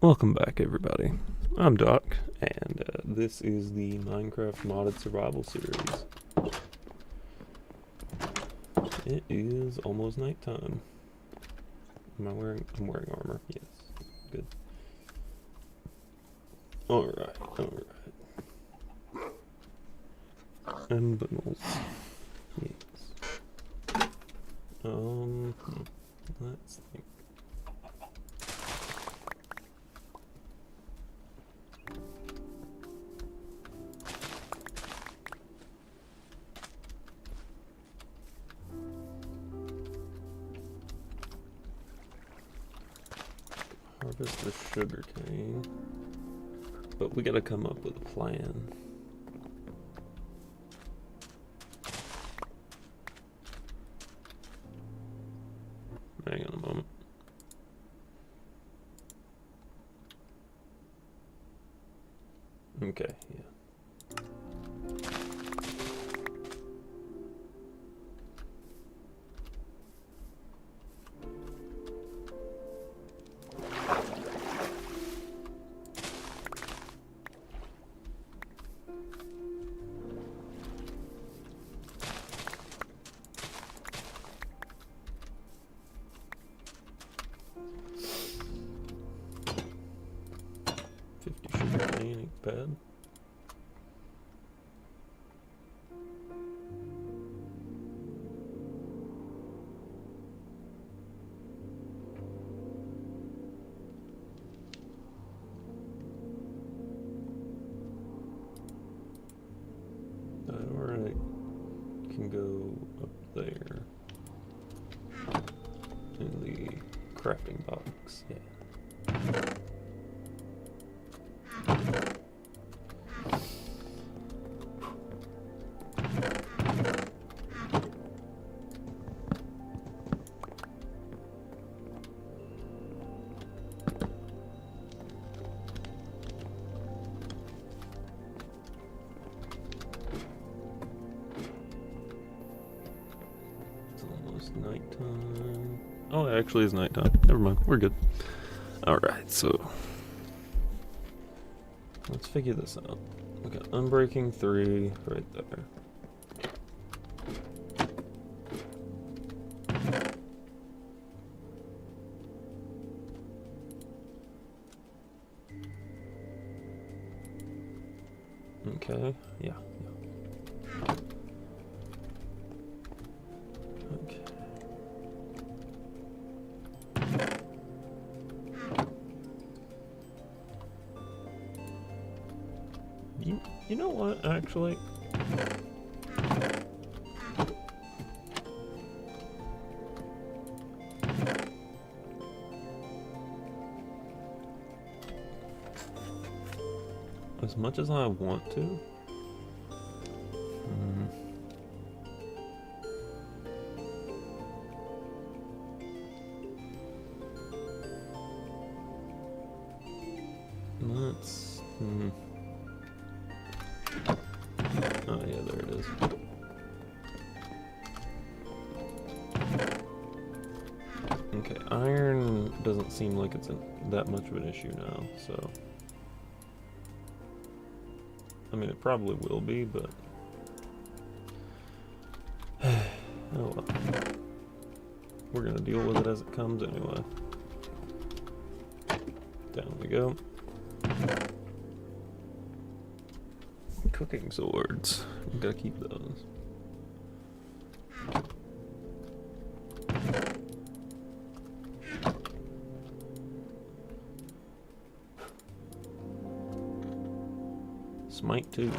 Welcome back, everybody. I'm Doc, and this is the Minecraft Modded Survival Series. It is almost nighttime. I'm wearing armor. Yes, good. All right. And bundles. Yes. Let's think. Harvest the sugar cane, but we gotta come up with a plan. Hang on a moment. Okay, yeah. Ain't bad. Alright, can go up there in the crafting box. Yeah. Nighttime. Oh, it actually is nighttime. Never mind. We're good. Alright, so let's figure this out. We got Unbreaking 3 right there. Okay, yeah. Okay. You know what, actually? As much as I want to, let's... Oh yeah, there it is. Okay, iron doesn't seem like it's that much of an issue now, so... I mean, it probably will be, but... Oh well. We're gonna deal with it as it comes anyway. Down we go. Cooking swords. We gotta keep those. Smite 2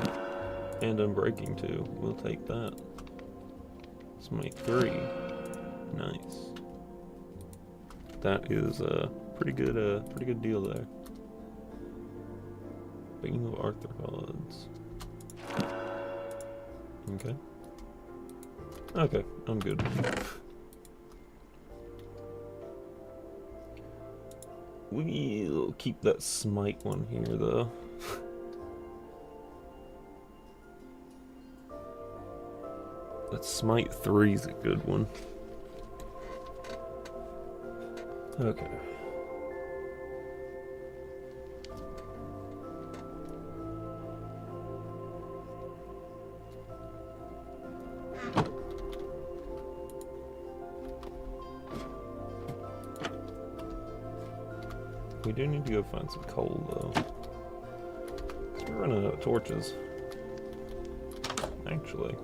and Unbreaking 2. We'll take that. Smite 3. Nice. That is a pretty good deal there. Beam of arthropods. Okay. Okay, I'm good. We'll keep that smite one here, though. That smite 3 is a good one. Okay. We do need to go find some coal, though. So we're running out of torches. Actually.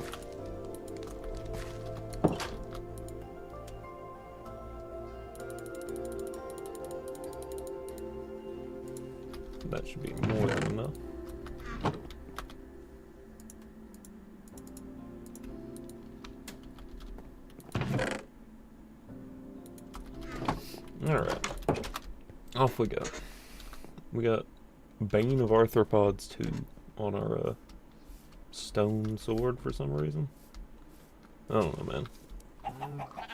That should be more than enough. Alright. Off we go. We got Bane of Arthropods 2 on our stone sword for some reason. I don't know, man.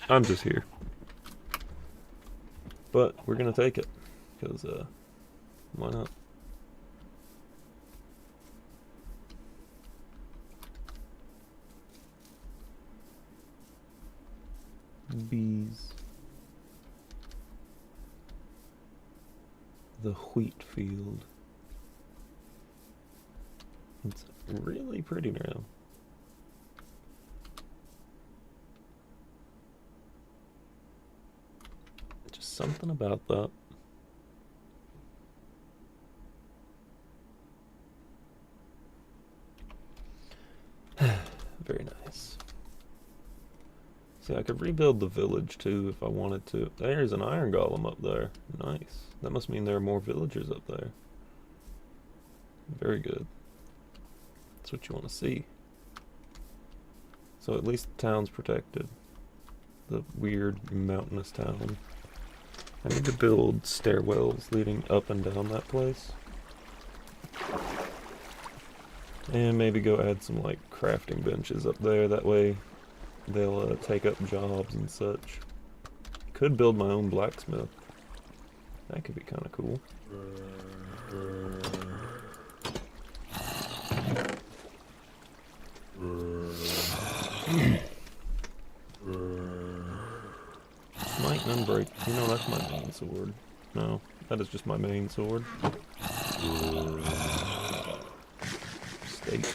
I'm just here. But we're gonna take it. Because, why not? Bees. The wheat field. It's really pretty now. Just something about that. Very nice. See, I could rebuild the village too if I wanted to. There's an iron golem up there. Nice. That must mean there are more villagers up there. Very good. That's what you want to see. So at least the town's protected. The weird mountainous town. I need to build stairwells leading up and down that place. And maybe go add some like crafting benches up there. That way they'll take up jobs and such. Could build my own blacksmith. That could be kind of cool. Smite and unbreak. You know, that's my main sword. No, that is just my main sword. Steak.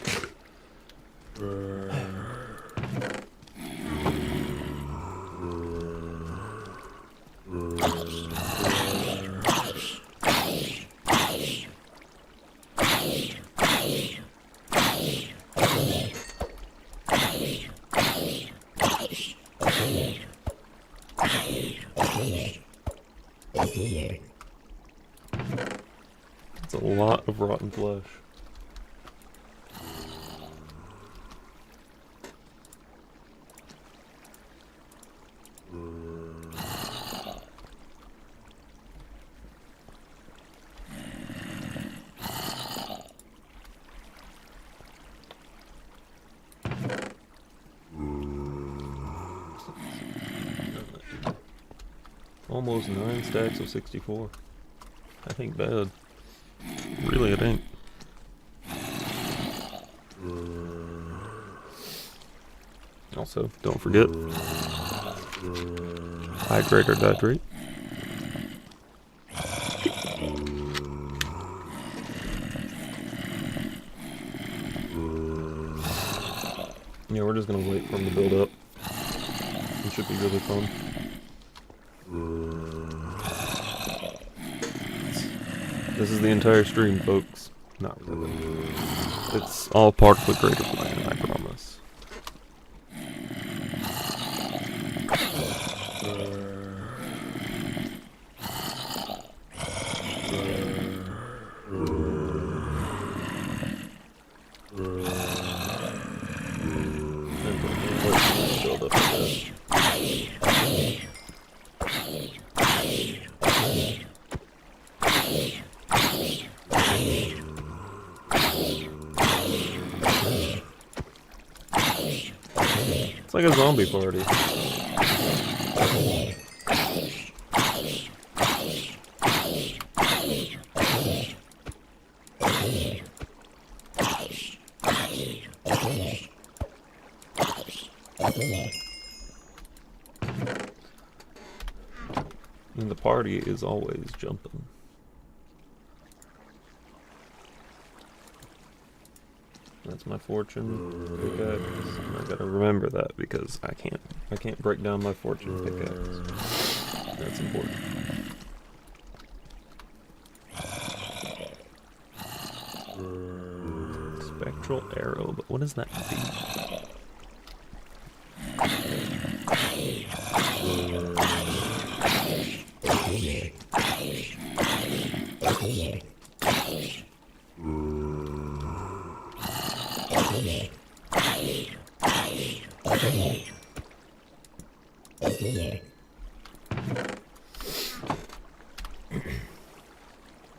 That's a lot of rotten flesh. Almost 9 stacks of 64. That ain't bad. Really, it ain't. Also, don't forget, hydrate or dihydrate. Yeah, we're just gonna wait for him to build up. It should be really fun. This is the entire stream, folks. Not really. It's all part of the greater plan, I promise. Build up a bit. It's like a zombie party. And the party is always jumping. That's my fortune pickaxe. I gotta remember that because I can't break down my fortune pickaxe. That's important. Spectral arrow, but what does that do?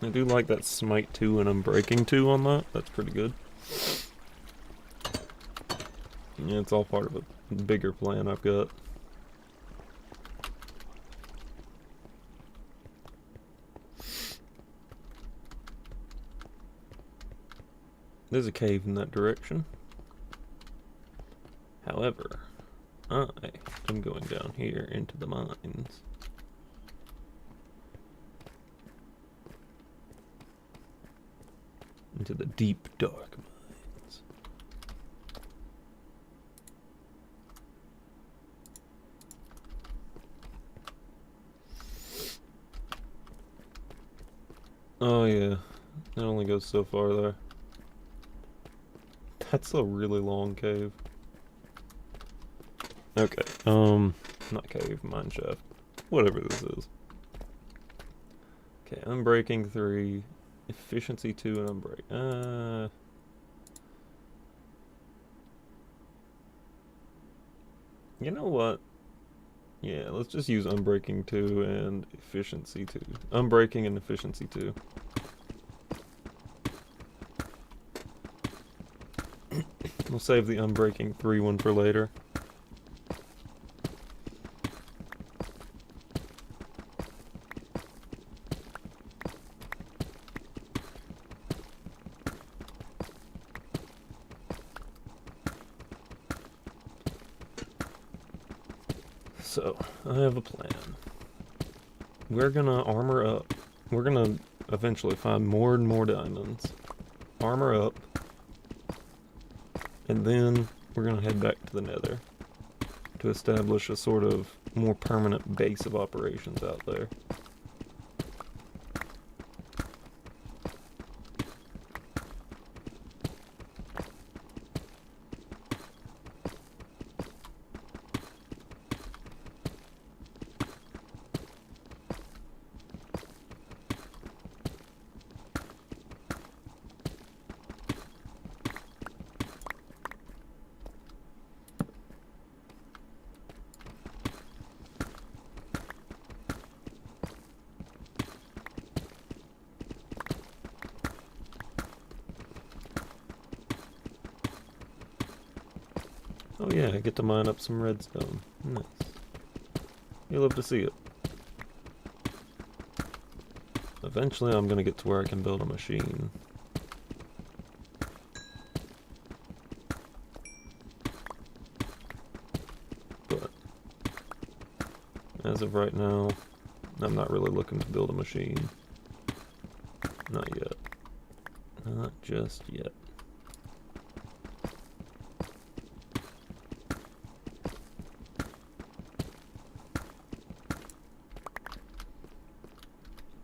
I do like that smite 2 and unbreaking 2 on that. That's pretty good. Yeah, it's all part of a bigger plan I've got. There's a cave in that direction. However, I am going down here into the mines. Into the deep, dark mines. Oh yeah, it only goes so far there. That's a really long cave. Okay, not cave, mine shaft. Whatever this is. Okay, unbreaking 3, efficiency 2, and unbreak. You know what? Yeah, let's just use unbreaking 2 and efficiency 2. Unbreaking and efficiency 2. We'll save the unbreaking 3 one for later. So, I have a plan. We're gonna armor up. We're gonna eventually find more and more diamonds. Armor up. And then we're gonna head back to the Nether to establish a sort of more permanent base of operations out there. Oh yeah, I get to mine up some redstone. Nice. You'll love to see it. Eventually I'm gonna get to where I can build a machine. But as of right now, I'm not really looking to build a machine. Not yet. Not just yet.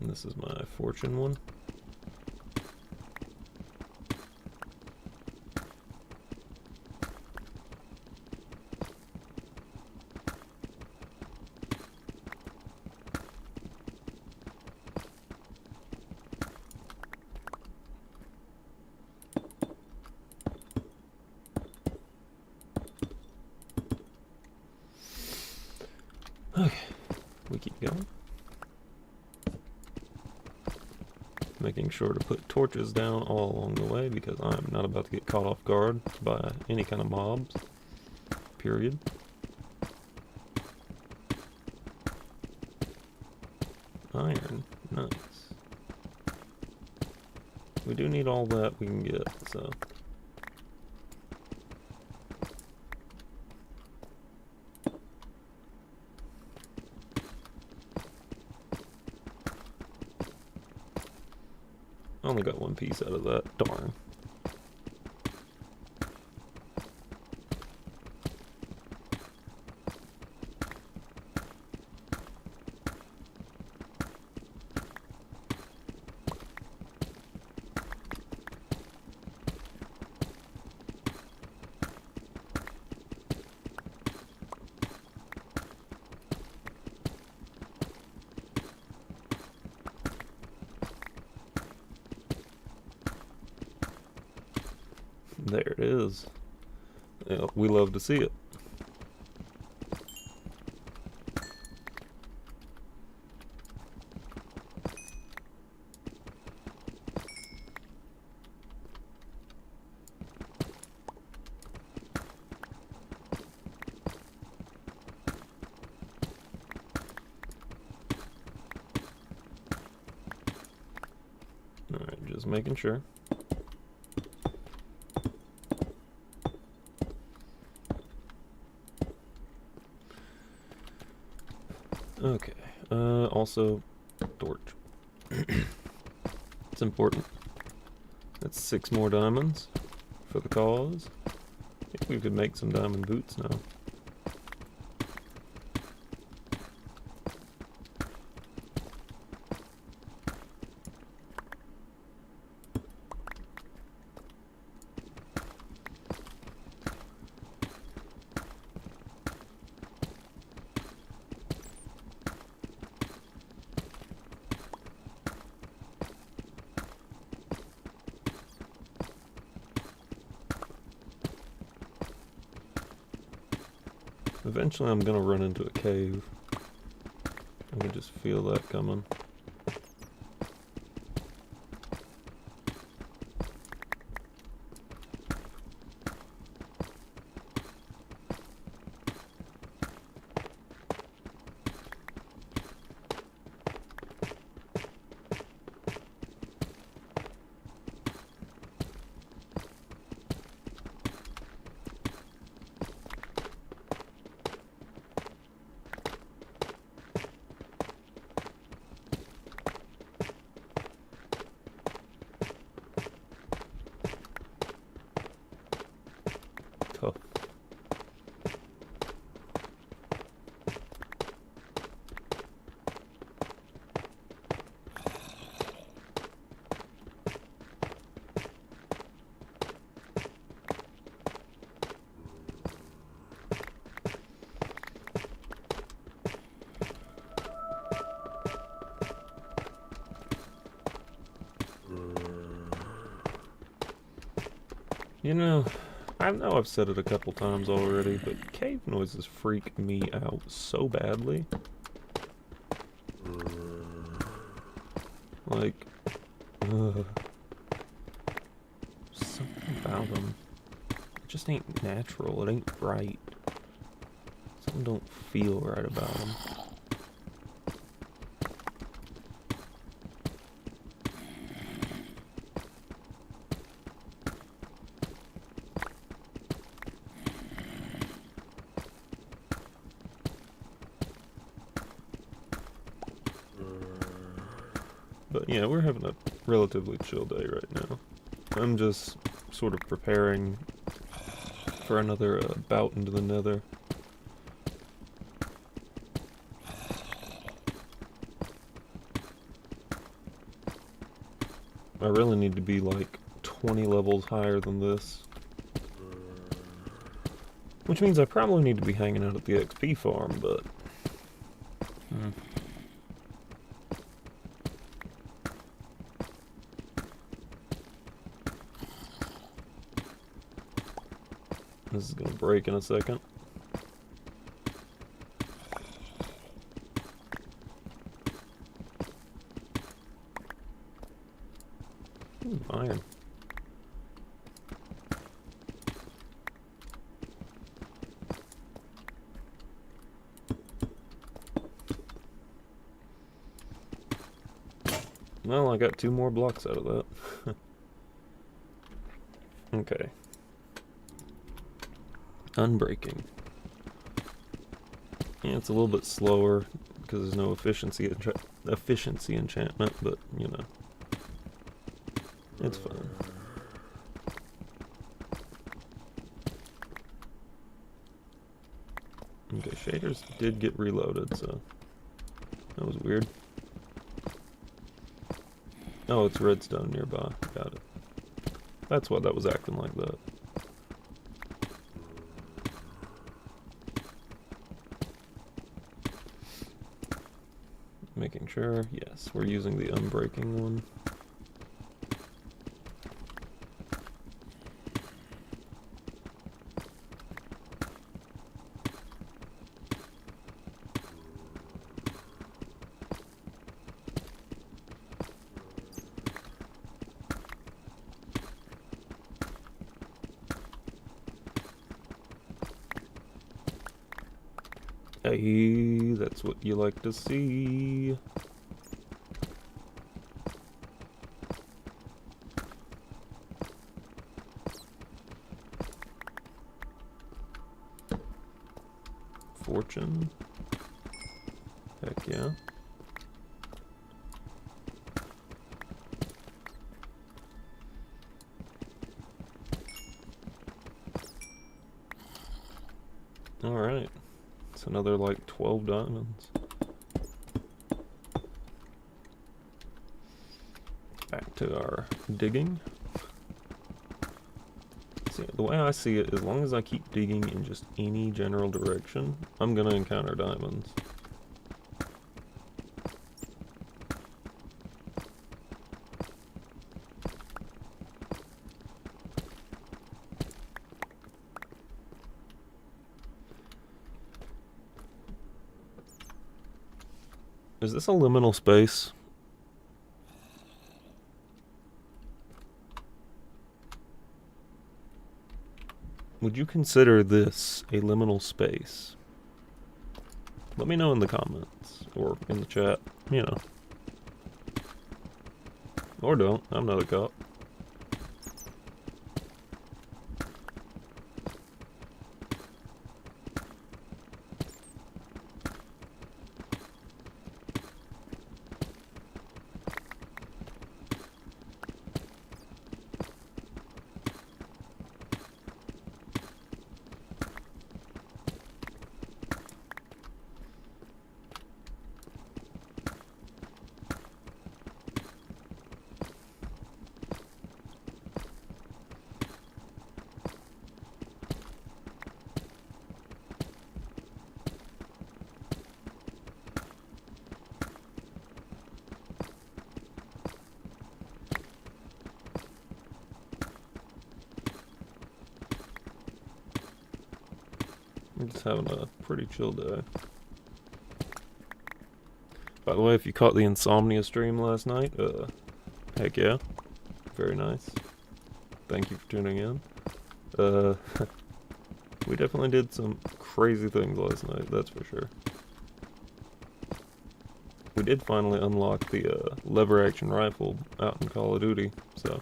And this is my fortune one. Okay, we keep going. Making sure to put torches down all along the way because I'm not about to get caught off guard by any kind of mobs. Period. Iron. Nice. We do need all that we can get, so... I only got one piece out of that. Darn. There it is. Yeah, we love to see it. Alright, just making sure. Okay, also, torch. It's important. That's 6 more diamonds for the cause. I think we could make some diamond boots now. Eventually I'm gonna run into a cave. I can just feel that coming. Tough. You know, I know I've said it a couple times already, but cave noises freak me out so badly. Like, something about them. It just ain't natural. It ain't right. Something don't feel right about them. But yeah, we're having a relatively chill day right now. I'm just sort of preparing for another bout into the Nether. I really need to be like 20 levels higher than this. Which means I probably need to be hanging out at the XP farm, but... This is gonna break in a second. Iron. Well, I got 2 more blocks out of that. Okay. Unbreaking. Yeah, it's a little bit slower because there's no efficiency enchantment, but you know, it's fine. Okay, shaders did get reloaded, so that was weird. Oh, it's redstone nearby. Got it. That's why that was acting like that. Making sure, yes, we're using the unbreaking one. Hey, that's what you like to see. Fortune. Heck yeah. Alright. It's another like 12 diamonds. Back to our digging. See, the way I see it, as long as I keep digging in just any general direction, I'm gonna encounter diamonds. Is this a liminal space? Would you consider this a liminal space? Let me know in the comments, or in the chat, you know. Or don't, I'm not a cop. I'm just having a pretty chill day. By the way, if you caught the Insomnia stream last night, heck yeah. Very nice. Thank you for tuning in. We definitely did some crazy things last night, that's for sure. We did finally unlock the lever action rifle out in Call of Duty, so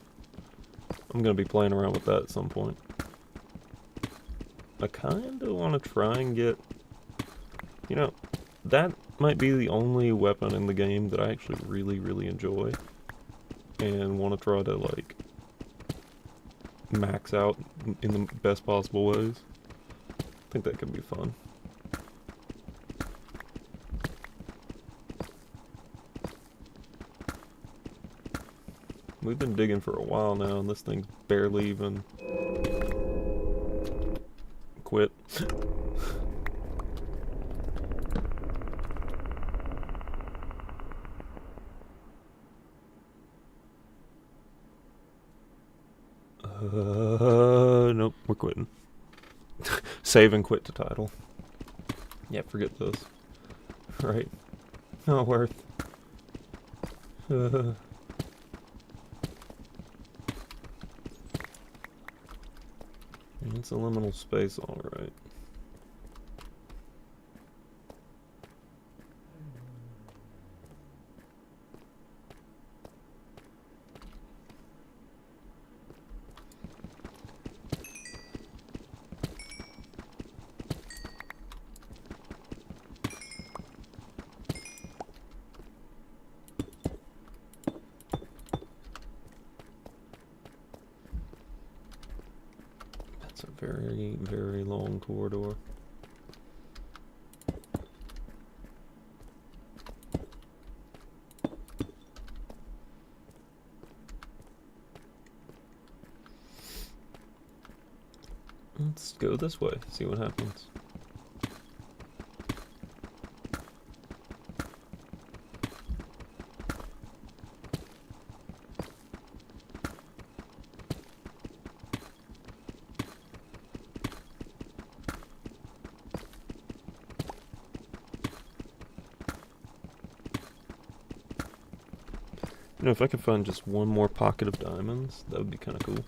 I'm gonna be playing around with that at some point. I kinda wanna try and get, you know, that might be the only weapon in the game that I actually really enjoy and want to try to like max out in the best possible ways. I think that could be fun. We've been digging for a while now and this thing's barely even quit. Nope, we're quitting. Save and quit to title. Yeah, forget this. Right. Not worth. It's a liminal space, alright. It's a very long corridor. Let's go this way, see what happens. You know, if I could find just one more pocket of diamonds, that would be kind of cool.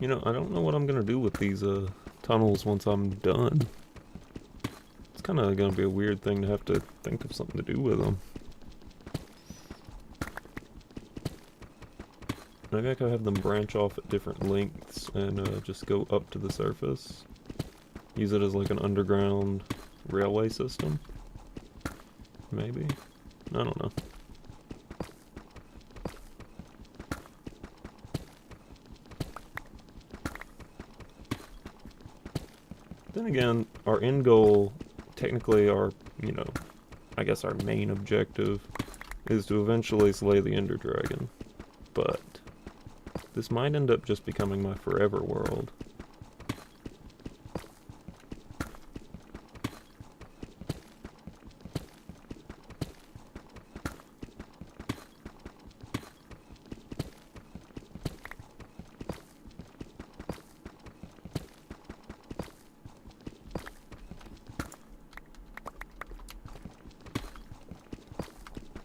You know, I don't know what I'm gonna do with these tunnels once I'm done. It's kind of gonna be a weird thing to have to think of something to do with them. Maybe I could have them branch off at different lengths and just go up to the surface. Use it as like an underground railway system. Maybe. I don't know. Then again, our end goal, technically our, you know, I guess our main objective is to eventually slay the Ender Dragon. But this might end up just becoming my forever world.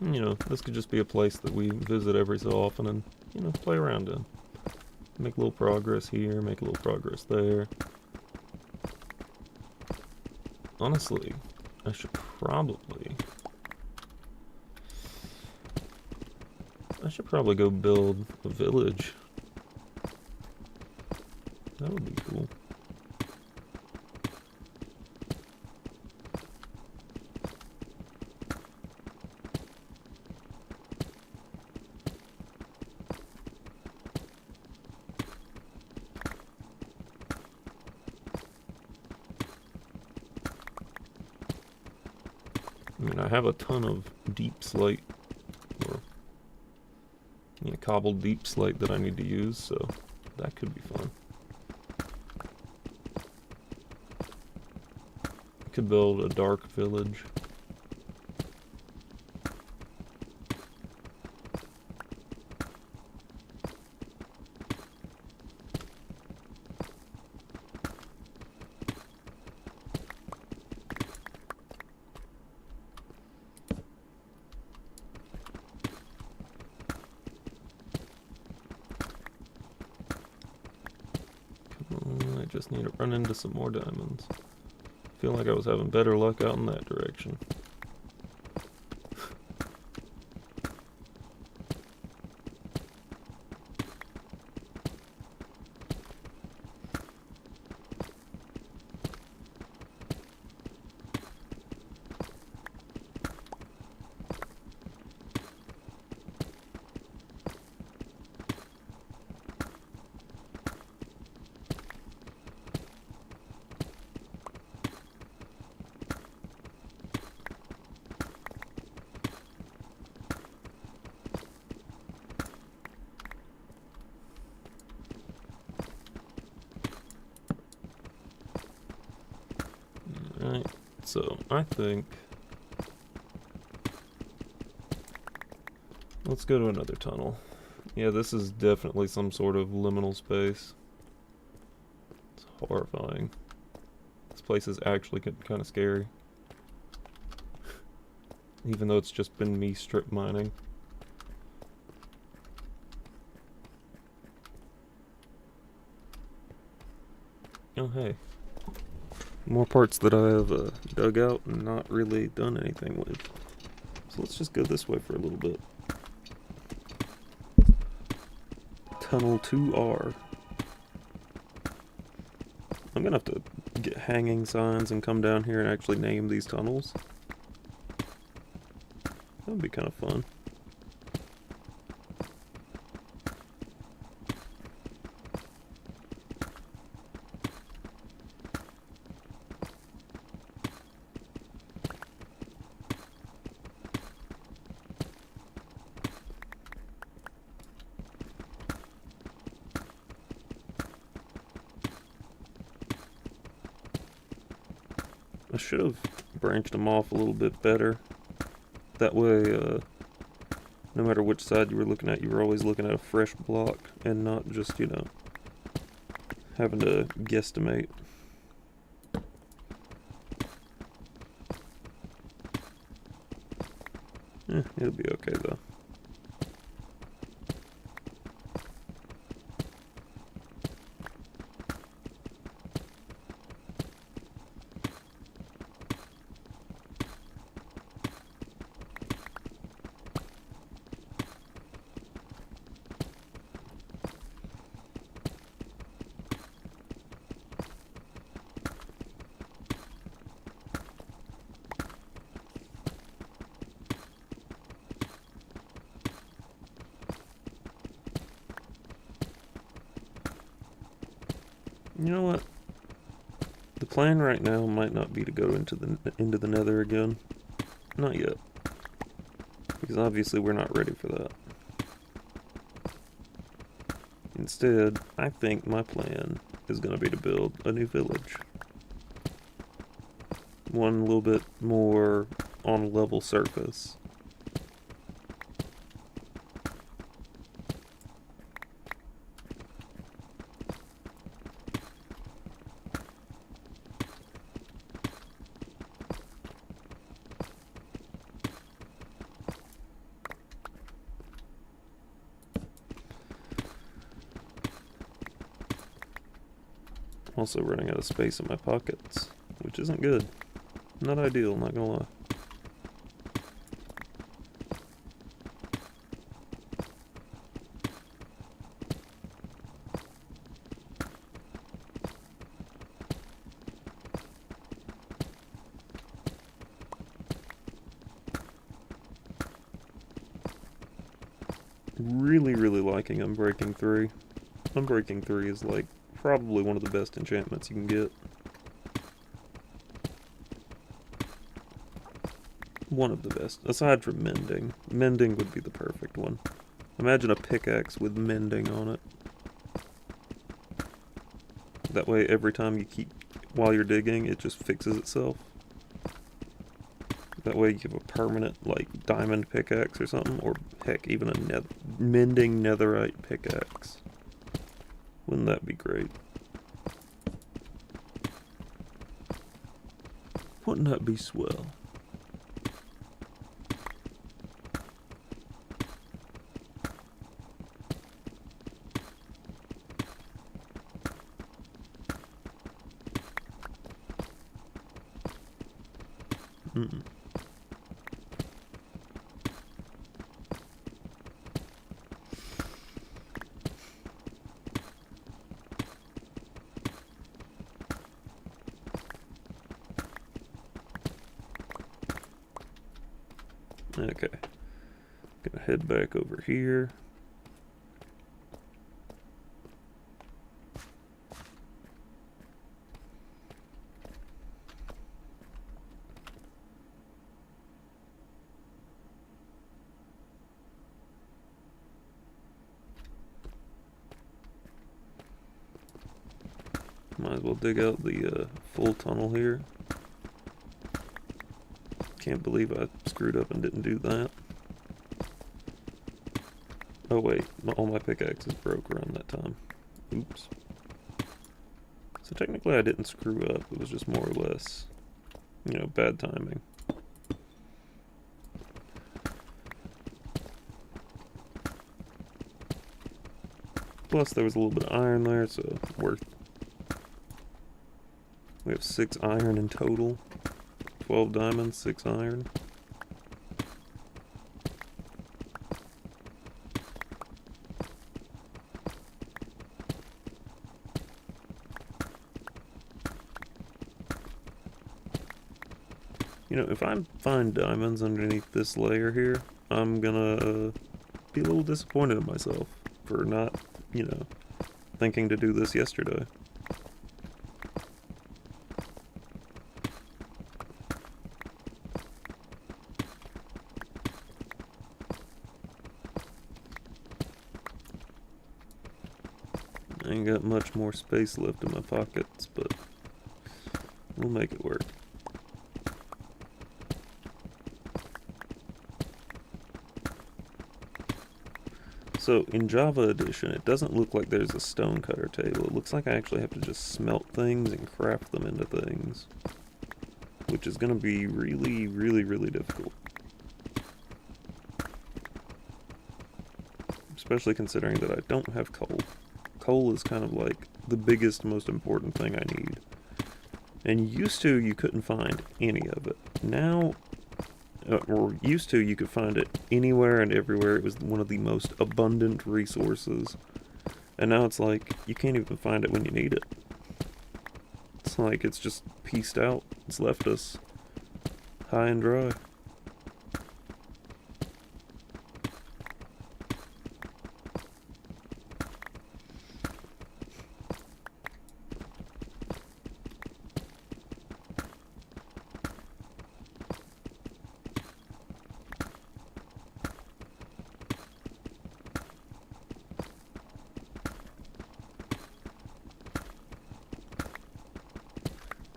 You know, this could just be a place that we visit every so often and, you know, play around in. Make a little progress here, make a little progress there. Honestly, I should probably go build a village. That would be cool. I mean, I have a ton of deep slate, or, you know, cobbled deep slate that I need to use, so that could be fun. I could build a dark village. I just need to run into some more diamonds. I feel like I was having better luck out in that direction. Alright, so I think let's go to another tunnel. Yeah, this is definitely some sort of liminal space. It's horrifying. This place is actually kind of scary. Even though it's just been me strip mining. Oh, hey. More parts that I have dug out and not really done anything with. So let's just go this way for a little bit. Tunnel 2R. I'm gonna have to get hanging signs and come down here and actually name these tunnels. That would be kind of fun. I should have branched them off a little bit better. That way, no matter which side you were looking at, you were always looking at a fresh block and not just, you know, having to guesstimate. It'll be okay though. You know what? The plan right now might not be to go into the Nether again. Not yet. Because obviously we're not ready for that. Instead, I think my plan is going to be to build a new village. One a little bit more on a level surface. Also running out of space in my pockets, which isn't good. Not ideal, not gonna lie. Really liking Unbreaking 3. Unbreaking 3 is like probably one of the best enchantments you can get. One of the best, aside from Mending. Mending would be the perfect one. Imagine a pickaxe with Mending on it. That way every time you keep, while you're digging, it just fixes itself. That way you have a permanent, like, diamond pickaxe or something, or heck, even a mending netherite pickaxe. Wouldn't that be great? Wouldn't that be swell? Mm-mm. Okay. Gonna head back over here. Might as well dig out the full tunnel here. Can't believe I screwed up and didn't do that. Oh wait, all my pickaxes broke around that time. Oops. So technically I didn't screw up, it was just more or less, you know, bad timing. Plus there was a little bit of iron there, so worth. We have 6 iron in total. 12 diamonds, 6 iron. You know, if I find diamonds underneath this layer here, I'm gonna be a little disappointed in myself for not, you know, thinking to do this yesterday. I ain't got much more space left in my pockets, but we'll make it work. So, in Java Edition, it doesn't look like there's a stonecutter table. It looks like I actually have to just smelt things and craft them into things. Which is going to be really difficult. Especially considering that I don't have coal. Coal is kind of like the biggest, most important thing I need. And used to, you couldn't find any of it. Now, or used to, you could find it anywhere and everywhere. It was one of the most abundant resources. And now it's like, you can't even find it when you need it. It's like it's just pieced out. It's left us high and dry.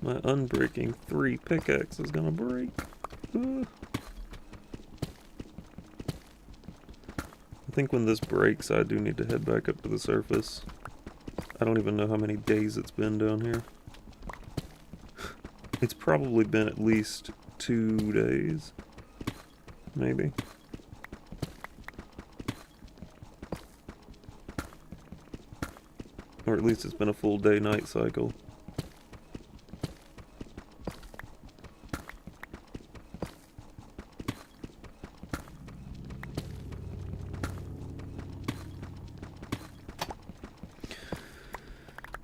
My unbreaking 3 pickaxe is gonna break. I think when this breaks, I do need to head back up to the surface. I don't even know how many days it's been down here. It's probably been at least 2 days. Maybe. Or at least it's been a full day-night cycle.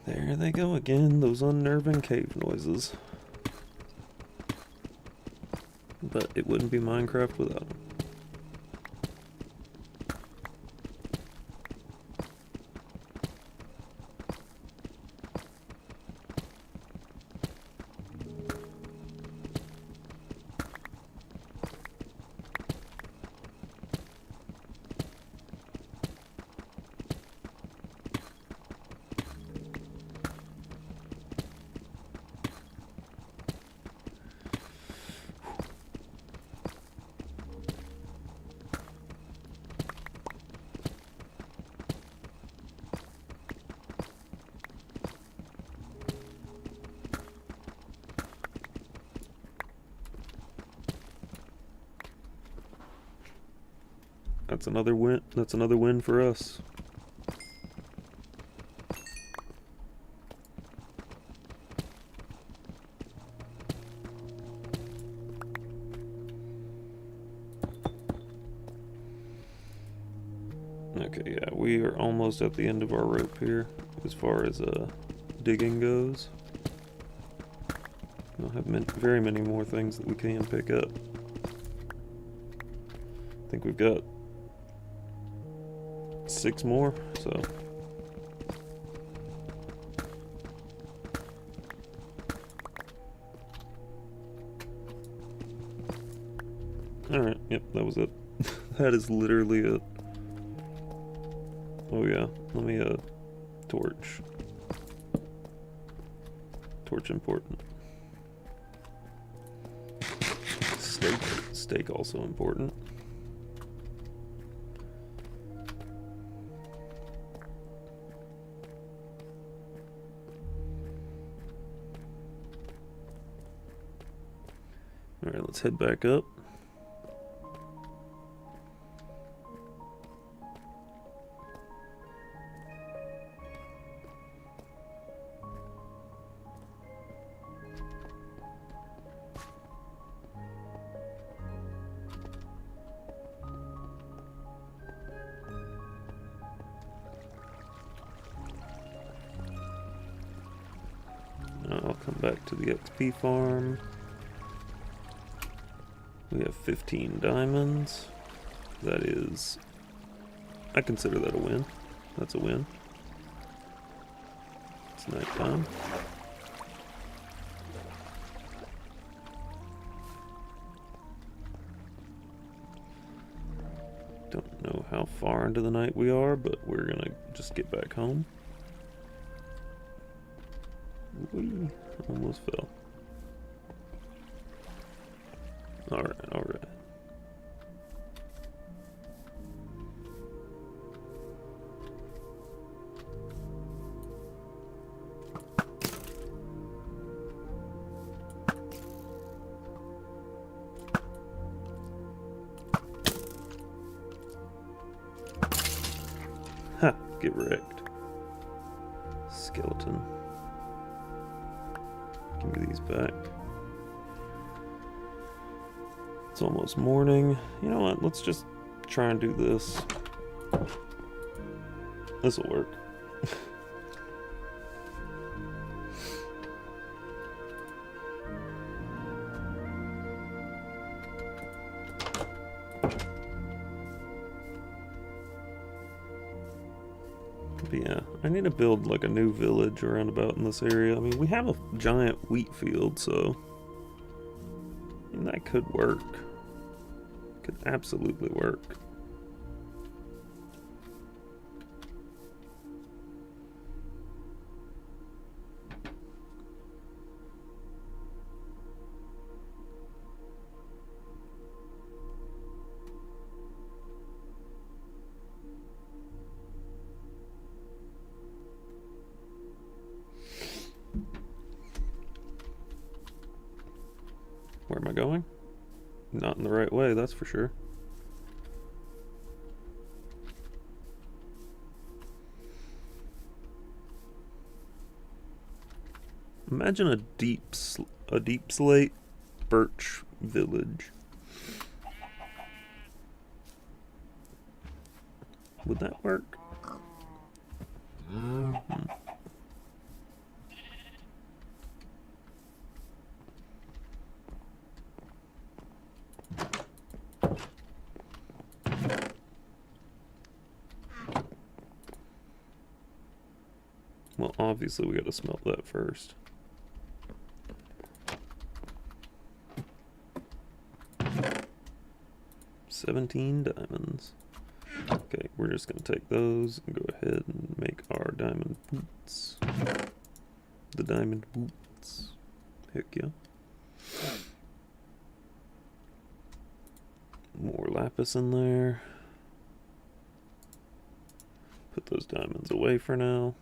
There they go again, those unnerving cave noises. But it wouldn't be Minecraft without them. That's another win. That's another win for us. Okay, yeah, we are almost at the end of our rope here as far as digging goes. We don't have very many more things that we can pick up. I think we've got 6 more, so. Alright, yep, that was it. That is literally it. Oh yeah, let me torch. Torch important. Steak also important. Alright, let's head back up. I'll come back to the XP farm. We have 15 diamonds. That is... I consider that a win. That's a win. It's nighttime. Don't know how far into the night we are, but we're gonna just get back home. Whee! Almost fell. Alright, alright. Ha! Get wrecked. Skeleton. Give me these back. It's almost morning. You know what? Let's just try and do this. This'll work. But yeah, I need to build like a new village around about in this area. I mean, we have a giant wheat field, so I mean, that could work. Could absolutely work. Where am I going? Not in the right way, that's for sure. Imagine a deep slate birch village. Would that work? Well, obviously we gotta smelt that first. $17 diamonds. Okay, we're just gonna take those and go ahead and make our diamond boots. The diamond boots. Heck yeah. More lapis in there. Put those diamonds away for now.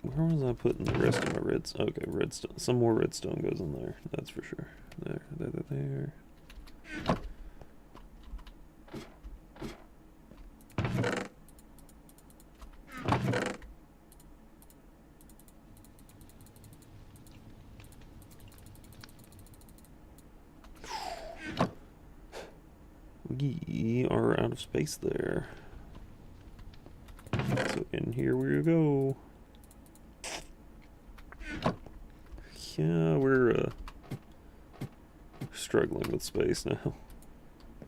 Where was I putting the rest of my redstone? Okay, redstone. Some more redstone goes in there. That's for sure. There. We are out of space there. So in here we go. Yeah, we're struggling with space now.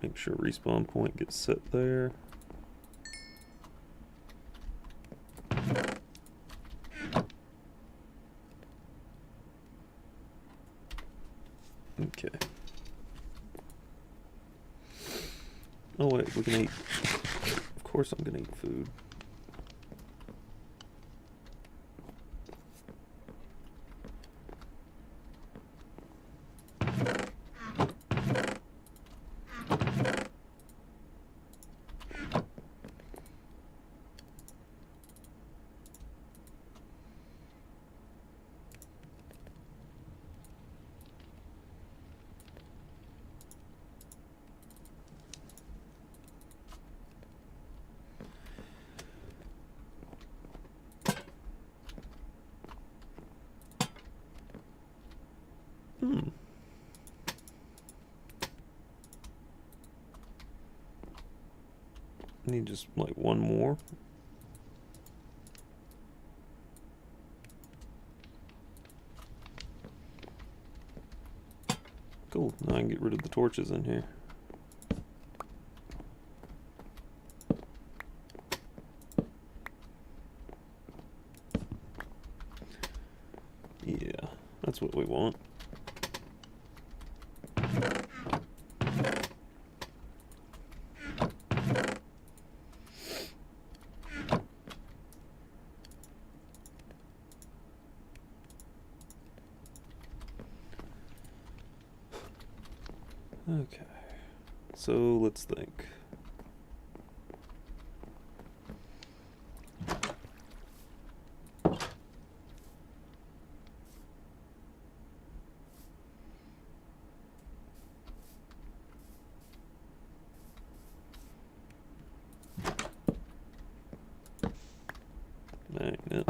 Make sure respawn point gets set there. Okay. Oh wait, we can eat. Of course I'm gonna eat food. Need just like one more. Cool. Now I can get rid of the torches in here. Yeah, that's what we want. Okay, so let's think. Magnet.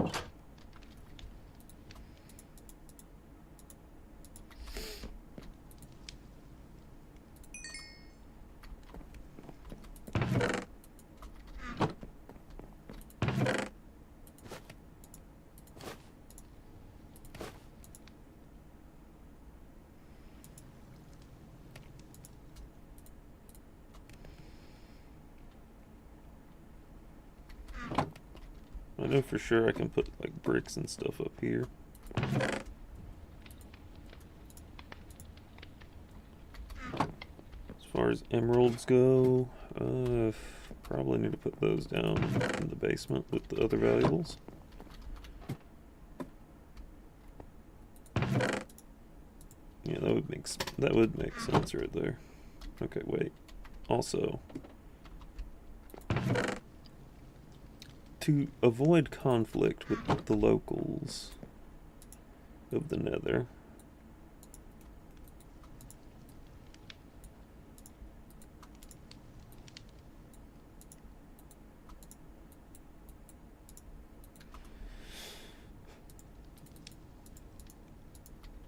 I know for sure I can put like bricks and stuff up here. As far as emeralds go, probably need to put those down in the basement with the other valuables. Yeah, that would make sense right there. Okay, wait. Also, to avoid conflict with the locals of the Nether.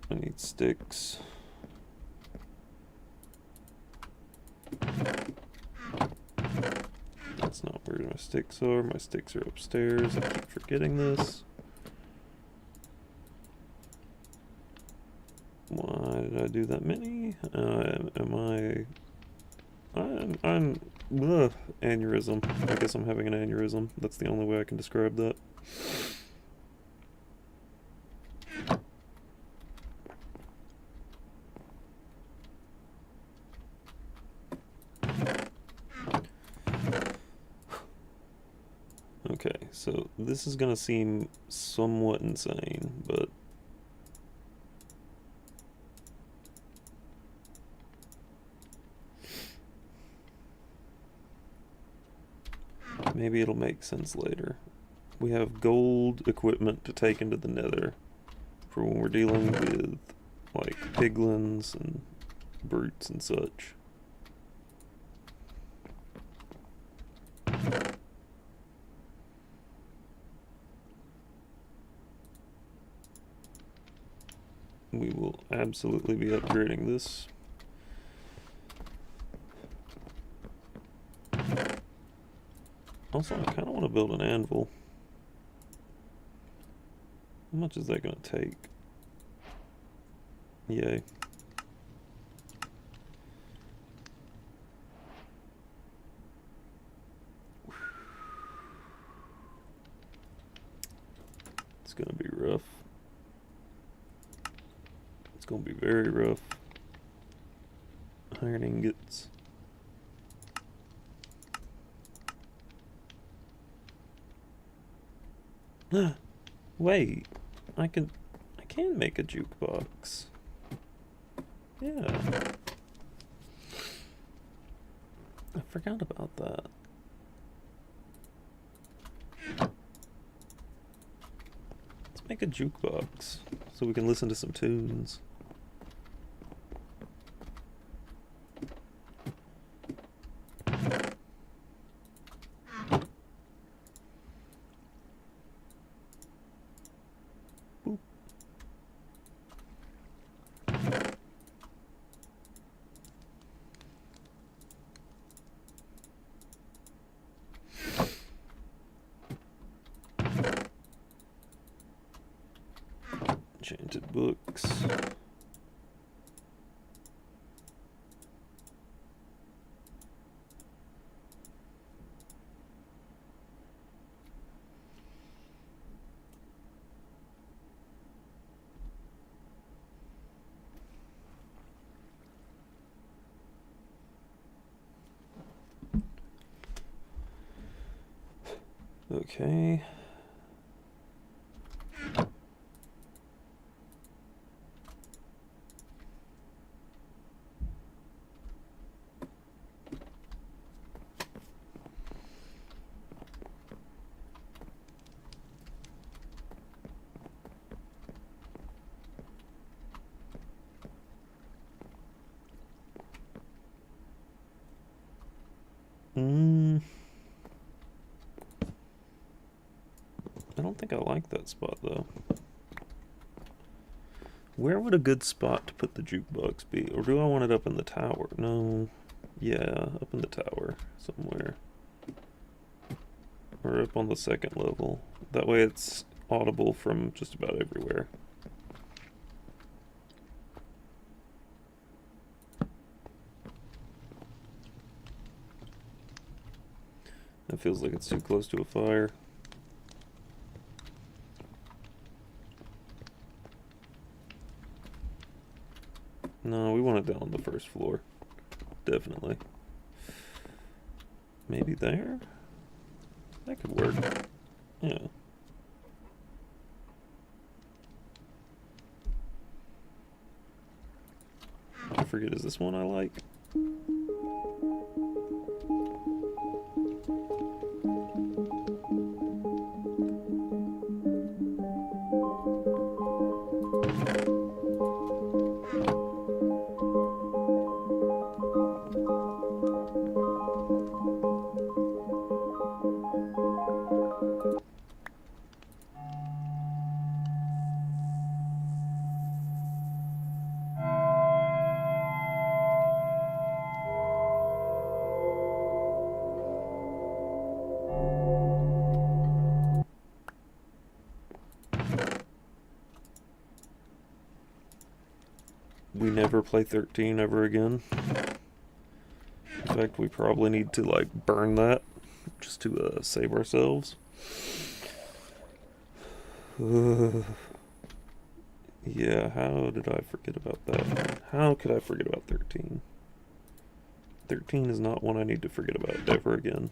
I need sticks. That's not where my sticks are. My sticks are upstairs. I keep forgetting this. Why did I do that many? I'm aneurysm. I guess I'm having an aneurysm. That's the only way I can describe that. Okay, so this is gonna seem somewhat insane, but maybe it'll make sense later. We have gold equipment to take into the Nether for when we're dealing with, like, piglins and brutes and such. We will absolutely be upgrading this. Also, I kind of want to build an anvil. How much is that going to take? Yay. It's going to be rough. It's going to be very rough. Iron ingots. Wait, I can make a jukebox. Yeah. I forgot about that. Let's make a jukebox so we can listen to some tunes. Enchanted books. Okay. I don't think I like that spot though. Where would a good spot to put the jukebox be? Or do I want it up in the tower? No. Yeah, up in the tower somewhere. Or up on the second level. That way it's audible from just about everywhere. That feels like it's too close to a fire. No, we want it down on the first floor. Definitely. Maybe there? That could work. Yeah. I forget, is this one I like? we never play 13 ever again. In fact, we probably need to like burn that just to save ourselves. Yeah, how did I forget about that? How could I forget about 13? 13 is not one I need to forget about ever again.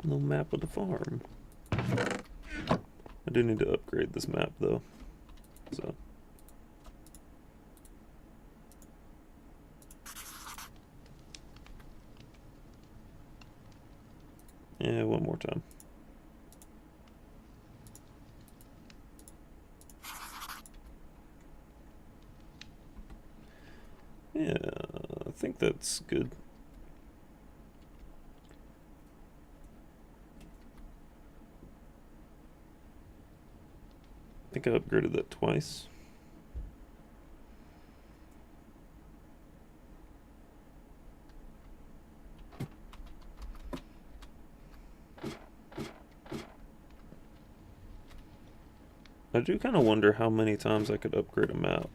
No map of the farm. I do need to upgrade this map though. So. Yeah, one more time. Yeah, I think that's good. I think I upgraded that twice. I do kind of wonder how many times I could upgrade a map.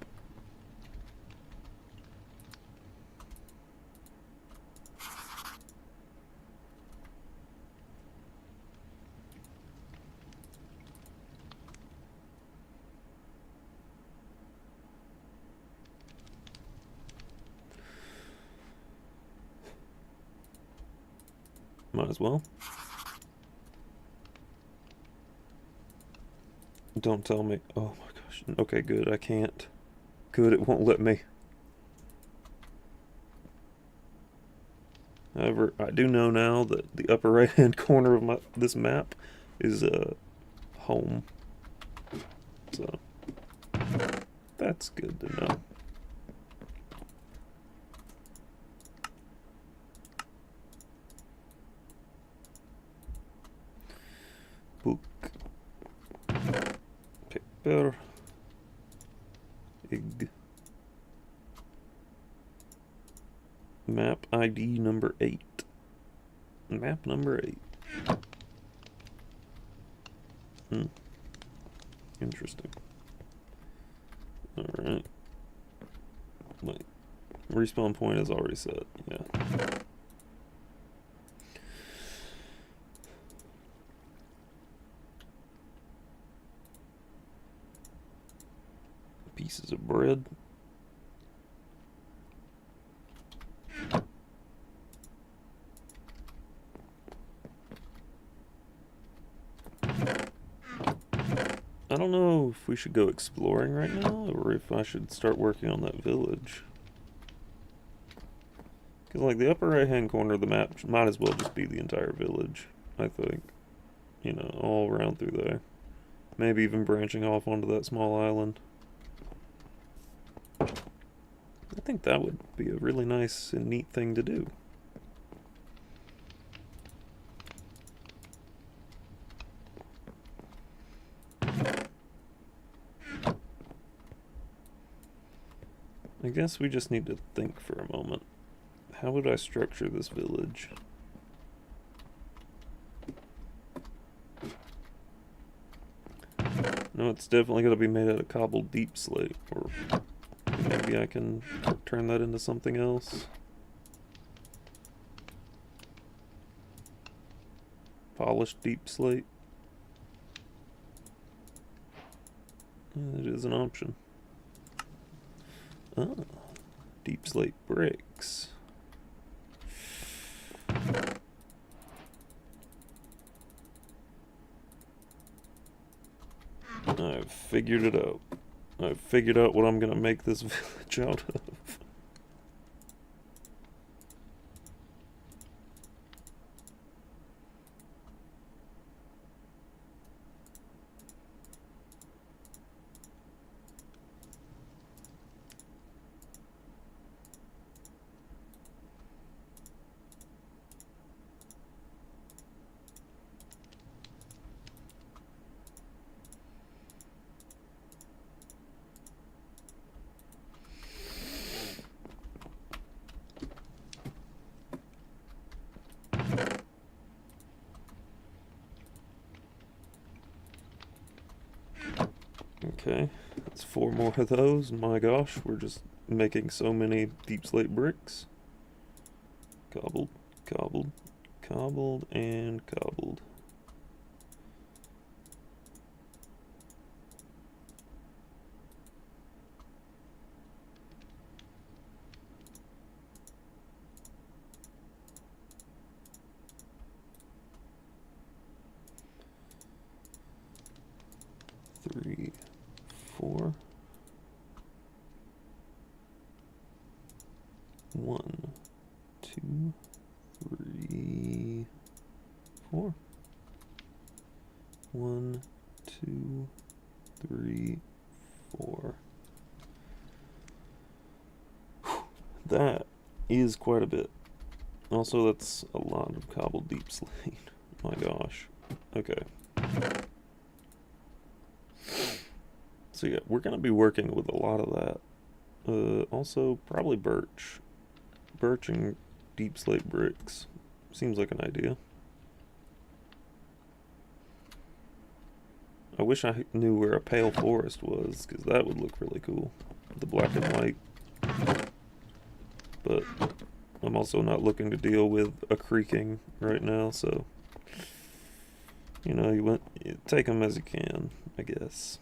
Might as well. Don't tell me. Oh my gosh. Okay, good. I can't. Good, it won't let me. However, I do know now that the upper right hand corner of this map is home. So that's good to know. Book. Paper. Egg. Map ID number 8. Map number 8. Interesting. Alright. Wait. Respawn point is already set. Yeah. Pieces of bread. I don't know if we should go exploring right now, or if I should start working on that village. Because, like, the upper right-hand corner of the map might as well just be the entire village, I think. You know, all around through there. Maybe even branching off onto that small island. I think that would be a really nice and neat thing to do. I guess we just need to think for a moment. How would I structure this village? No, it's definitely going to be made out of cobbled deep slate, or maybe I can turn that into something else. Polished deep slate. Yeah, it is an option. Ah, deep slate bricks. I've figured it out. I've figured out what I'm gonna make this village out of. Okay, that's 4 more of those. My gosh, we're just making so many deep slate bricks. Cobbled, cobbled, cobbled, and cobbled. Three, 4. 1, 2, 3, 4. 1, 2, 3, 4. That is quite a bit. Also, that's a lot of cobbled deep slate. My gosh. Okay. So yeah, we're gonna be working with a lot of that. Also, probably birch. Birch and deep slate bricks. Seems like an idea. I wish I knew where a pale forest was, because that would look really cool. The black and white. But I'm also not looking to deal with a creaking right now, so... You know, you take them as you can, I guess.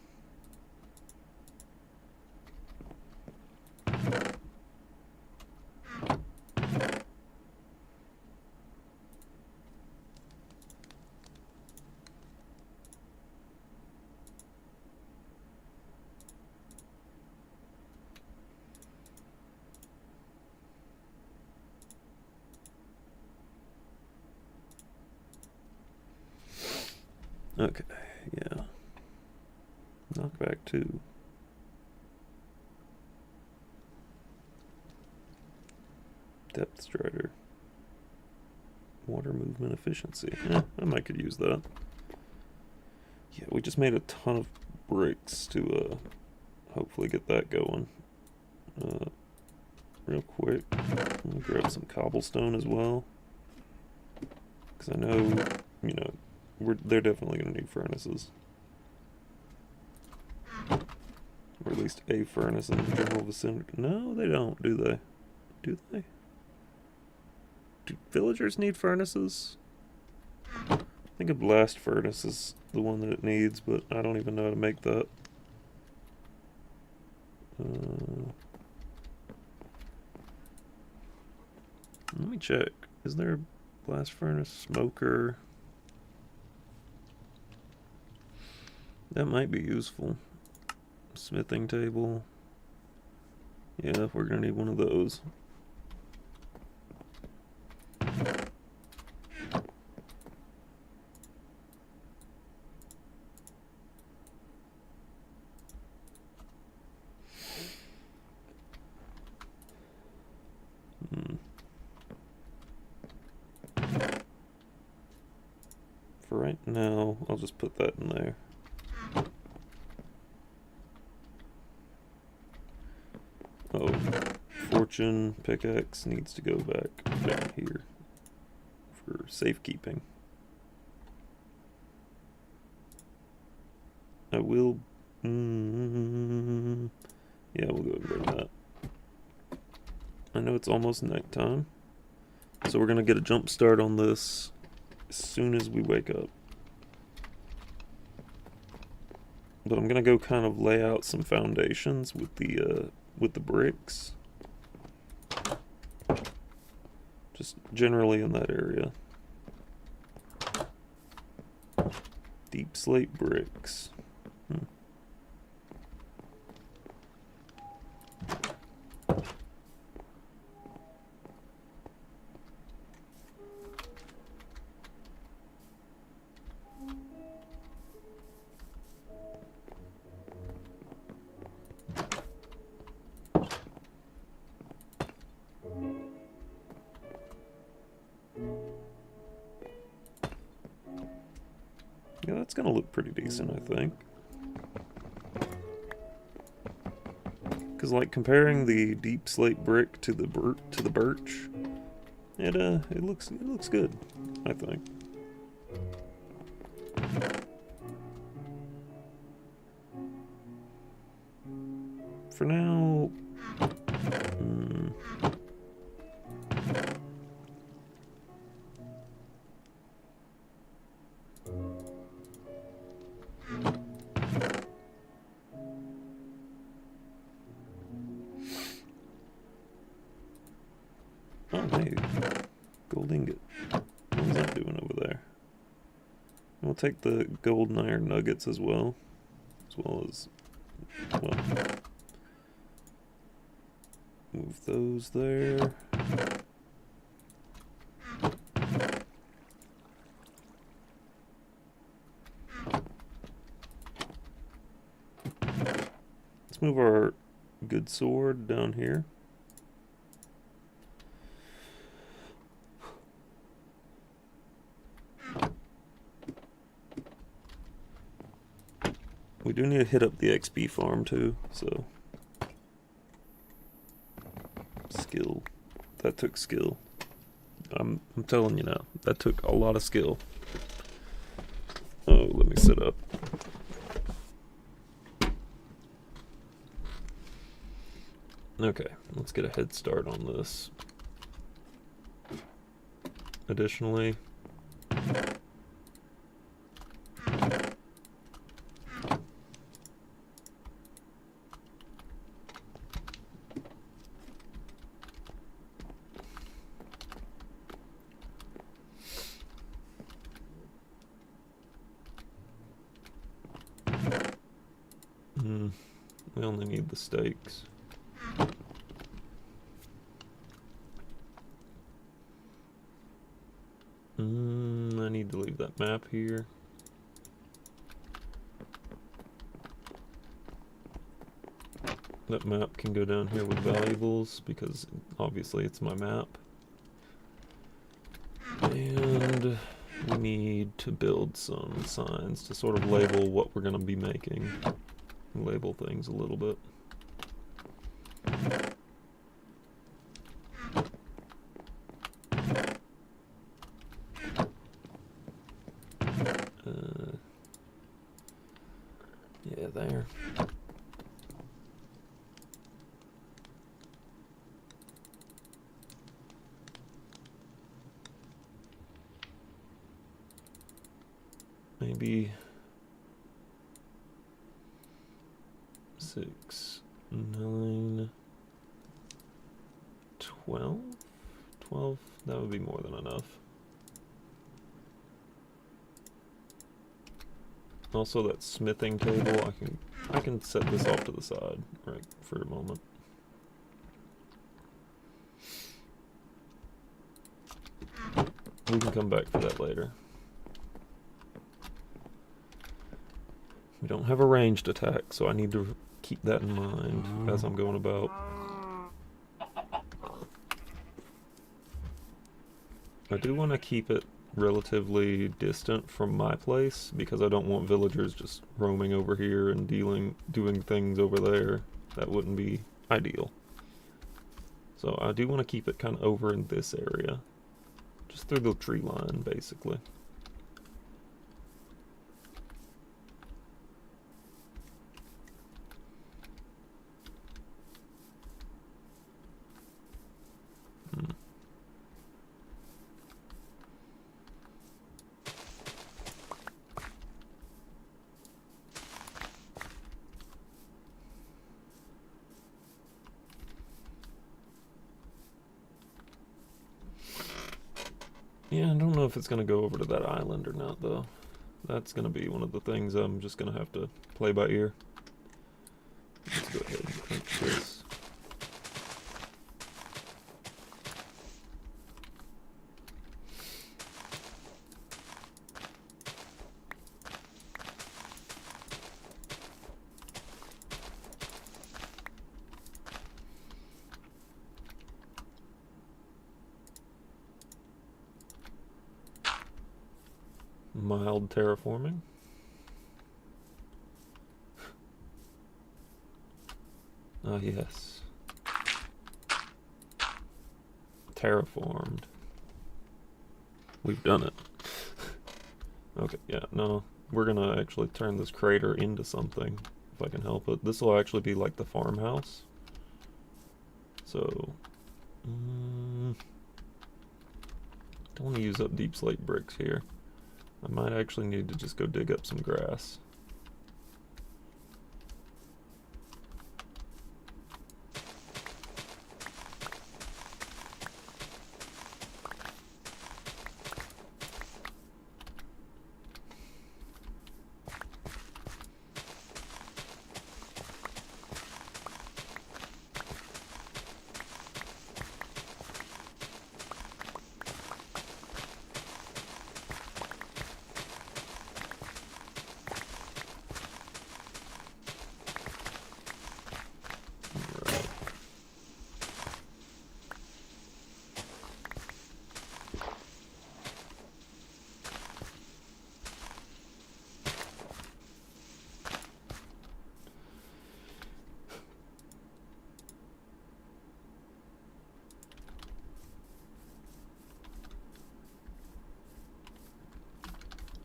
Okay, yeah. Knockback 2. Depth strider. Water movement efficiency. I might could use that. Yeah, we just made a ton of bricks to hopefully get that going. Real quick. Let me grab some cobblestone as well. Because I know, you know, they're definitely going to need furnaces. Or at least a furnace in the general vicinity. No, they don't, do they? Do they? Do villagers need furnaces? I think a blast furnace is the one that it needs, but I don't even know how to make that. Let me check. Is there a blast furnace smoker? That might be useful. Smithing table. Yeah, we're gonna need one of those. For right now, I'll just put that in there. Oh, fortune pickaxe needs to go back down here for safekeeping. I will... yeah, we'll go ahead and bring that. I know it's almost nighttime, so we're going to get a jump start on this as soon as we wake up. But I'm going to go kind of lay out some foundations with the bricks. Just generally in that area. Deep slate bricks. Yeah, that's gonna look pretty decent, I think. Cause like comparing the deep slate brick to the birch, it looks good, I think. for now... Oh, hey. Gold ingot. What's that doing over there? We'll take the gold and iron nuggets as well. Well, move those there. Let's move our good sword down here. We do need to hit up the XP farm too, so... Skill. That took skill. I'm telling you now, that took a lot of skill. Oh, let me sit up. Okay, let's get a head start on this. Additionally... we only need the stakes. I need to leave that map here. That map can go down here with valuables because obviously it's my map. And we need to build some signs to sort of label what we're going to be making. Label things a little bit. Yeah, there. Maybe 6, 9, 12? 12? That would be more than enough. Also, that smithing table, I can set this off to the side, right, for a moment. We can come back for that later. We don't have a ranged attack, so I need to keep that in mind as I'm going about. I do want to keep it relatively distant from my place because I don't want villagers just roaming over here and doing things over there. That wouldn't be ideal. So I do want to keep it kind of over in this area, just through the tree line basically. Yeah, I don't know if it's going to go over to that island or not, though. That's going to be one of the things I'm just going to have to play by ear. Let's go ahead and print this. Mild terraforming. Ah, yes. Terraformed. We've done it. Okay, yeah, no. We're gonna actually turn this crater into something. If if I can help it. This will actually be like the farmhouse. So, don't want to use up deep slate bricks here. I might actually need to just go dig up some grass.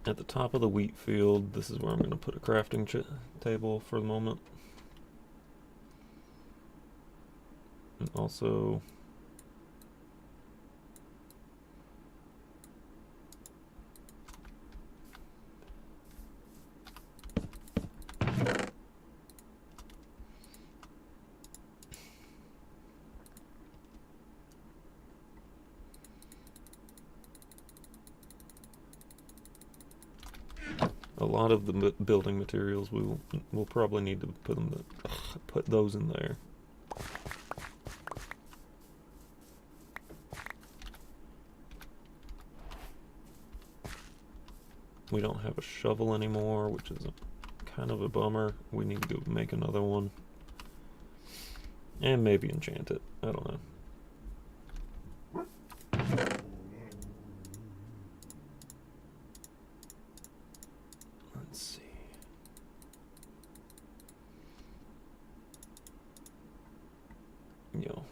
At the top of the wheat field, this is where I'm going to put a crafting table for the moment. And also, a lot of the building materials we'll probably need to put those in there. We don't have a shovel anymore, which is kind of a bummer. We need to go make another one. And maybe enchant it. I don't know. Let's see. Yo.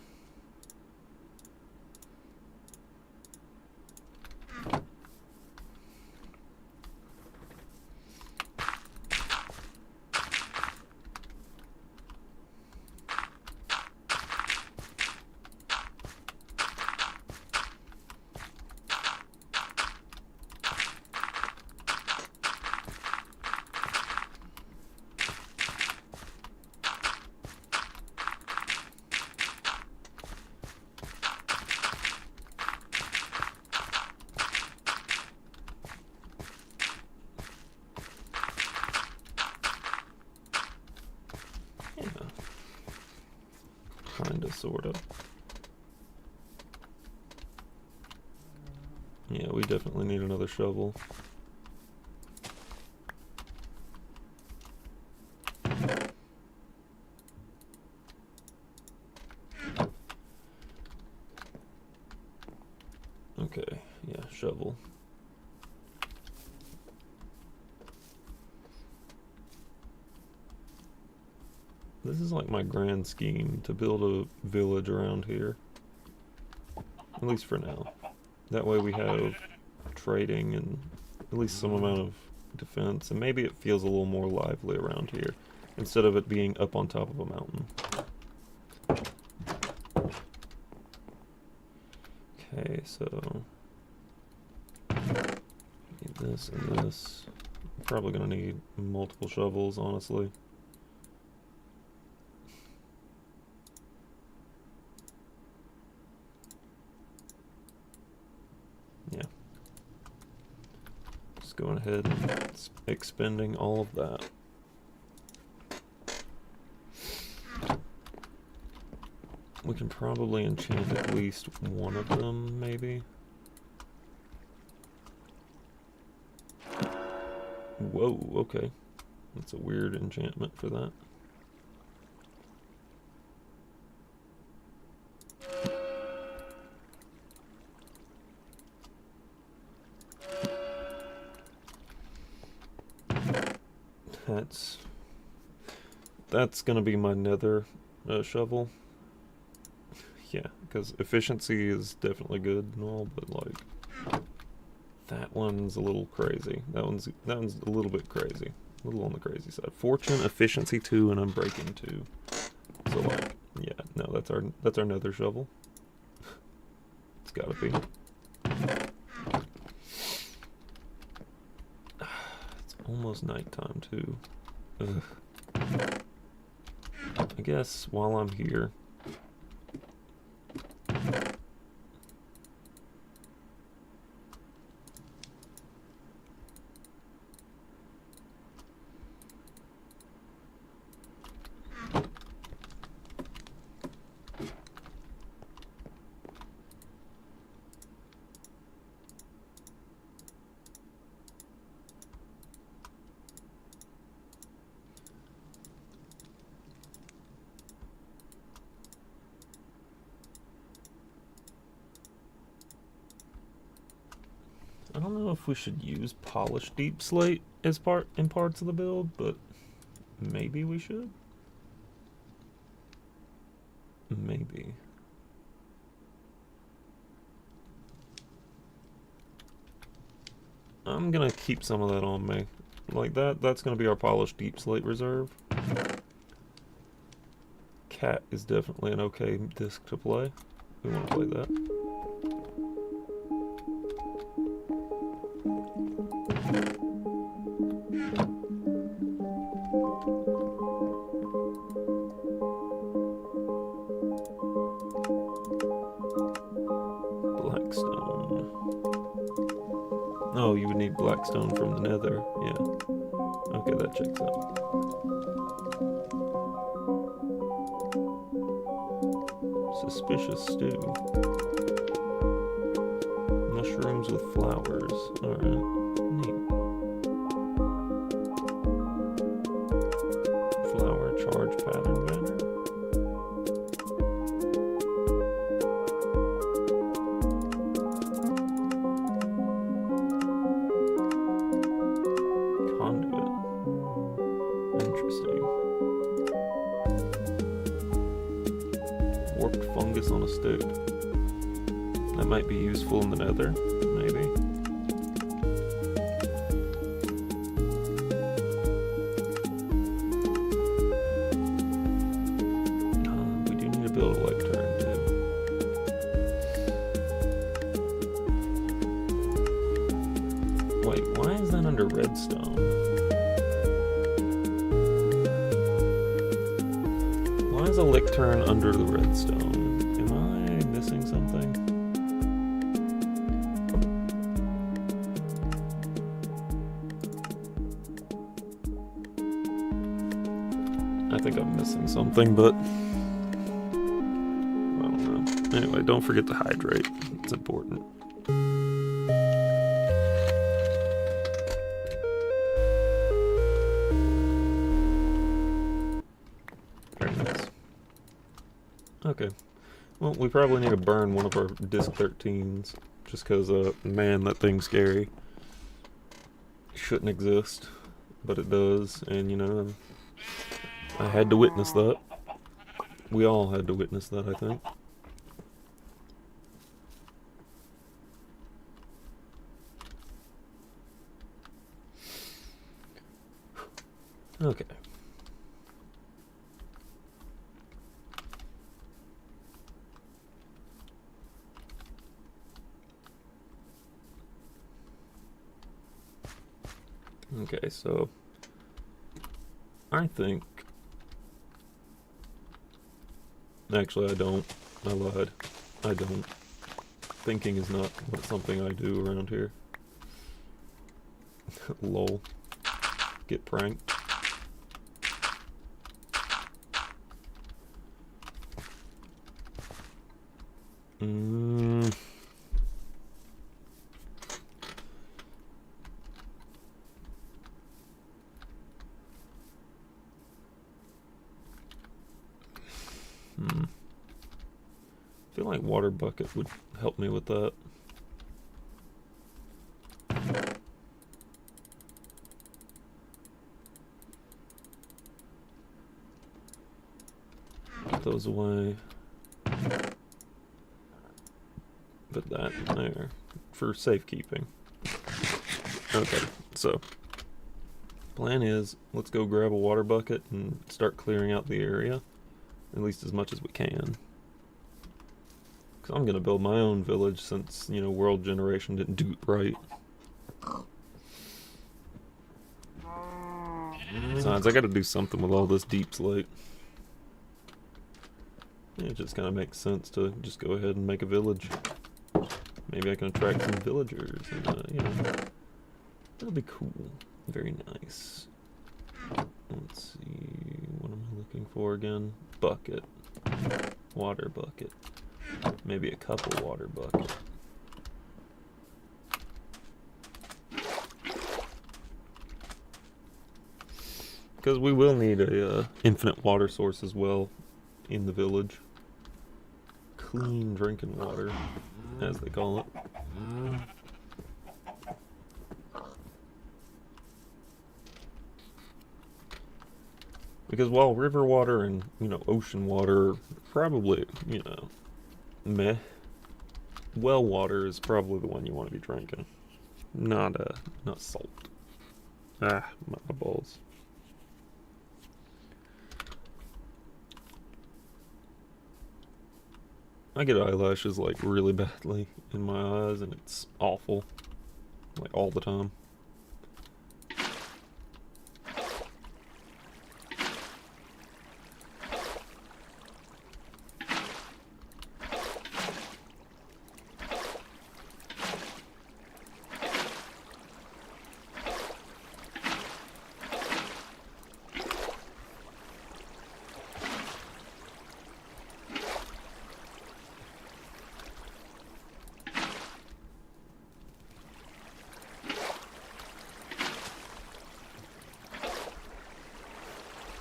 Kinda, sorta. Yeah, we definitely need another shovel. Okay, yeah, shovel. This is like my grand scheme to build a village around here. At least for now. That way we have trading and at least some amount of defense, and maybe it feels a little more lively around here instead of it being up on top of a mountain. Okay, so need this and this. I'm probably gonna need multiple shovels, honestly. Yeah. Just going ahead and expending all of that. We can probably enchant at least one of them, maybe. Whoa, okay. That's a weird enchantment for that. That's gonna be my nether shovel. Yeah, because efficiency is definitely good and all, but like that one's a little crazy. That one's a little bit crazy. A little on the crazy side. Fortune, efficiency 2, and unbreaking 2. So like, yeah, no, that's our nether shovel. It's gotta be. It's almost nighttime too. Ugh. I guess while I'm here, I don't know if we should use polished deep slate as in parts of the build, but maybe we should. Maybe. I'm gonna keep some of that on me. Like that's gonna be our polished deep slate reserve. Cat is definitely an okay disc to play. We wanna play that. Blackstone. Oh, you would need blackstone from the nether, yeah. Okay, that checks out. Suspicious stew. Mushrooms with flowers. Alright, neat. Flower charge pattern banner. Conduit. Interesting. Warped fungus on a stick. That might be useful in the nether, maybe. We do need to build a lectern too. Wait, why is that under redstone? Why is a lectern under the redstone? Am I missing something? I think I'm missing something, but I don't know. Anyway, don't forget to hydrate. It's important. Very nice. Okay. Well, we probably need to burn one of our Disc 13s. Just because, man, that thing's scary. Shouldn't exist. But it does, and you know, I had to witness that. We all had to witness that, I think. Okay. Okay, so I think... Actually, I don't. I lied. I don't. Thinking is not something I do around here. Lol. Get pranked. I feel like water bucket would help me with that. Put those away. Put that in there for safekeeping. Okay, so Plan is, let's go grab a water bucket and start clearing out the area, at least as much as we can. Because I'm going to build my own village since, you know, world generation didn't do it right. Besides, I got to do something with all this deep slate. Yeah, it just kind of makes sense to just go ahead and make a village. Maybe I can attract some villagers, and, you know, that'll be cool. Very nice. Let's see, what am I looking for again? Bucket. Water bucket. Maybe a couple water buckets. Because we will need a infinite water source as well in the village. Clean drinking water, as they call it. Because while river water and, you know, ocean water are probably, you know, meh, well water is probably the one you want to be drinking. Not salt. Ah, my balls. I get eyelashes like really badly in my eyes and it's awful. Like all the time.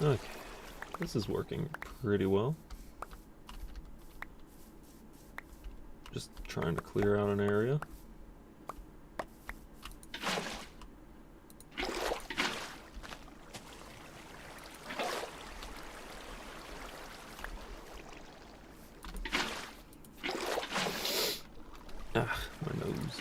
Okay, this is working pretty well. Just trying to clear out an area. Ah, my nose.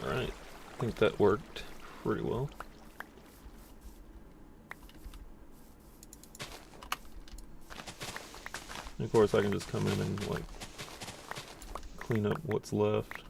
Alright, I think that worked pretty well. And of course I can just come in and like clean up what's left.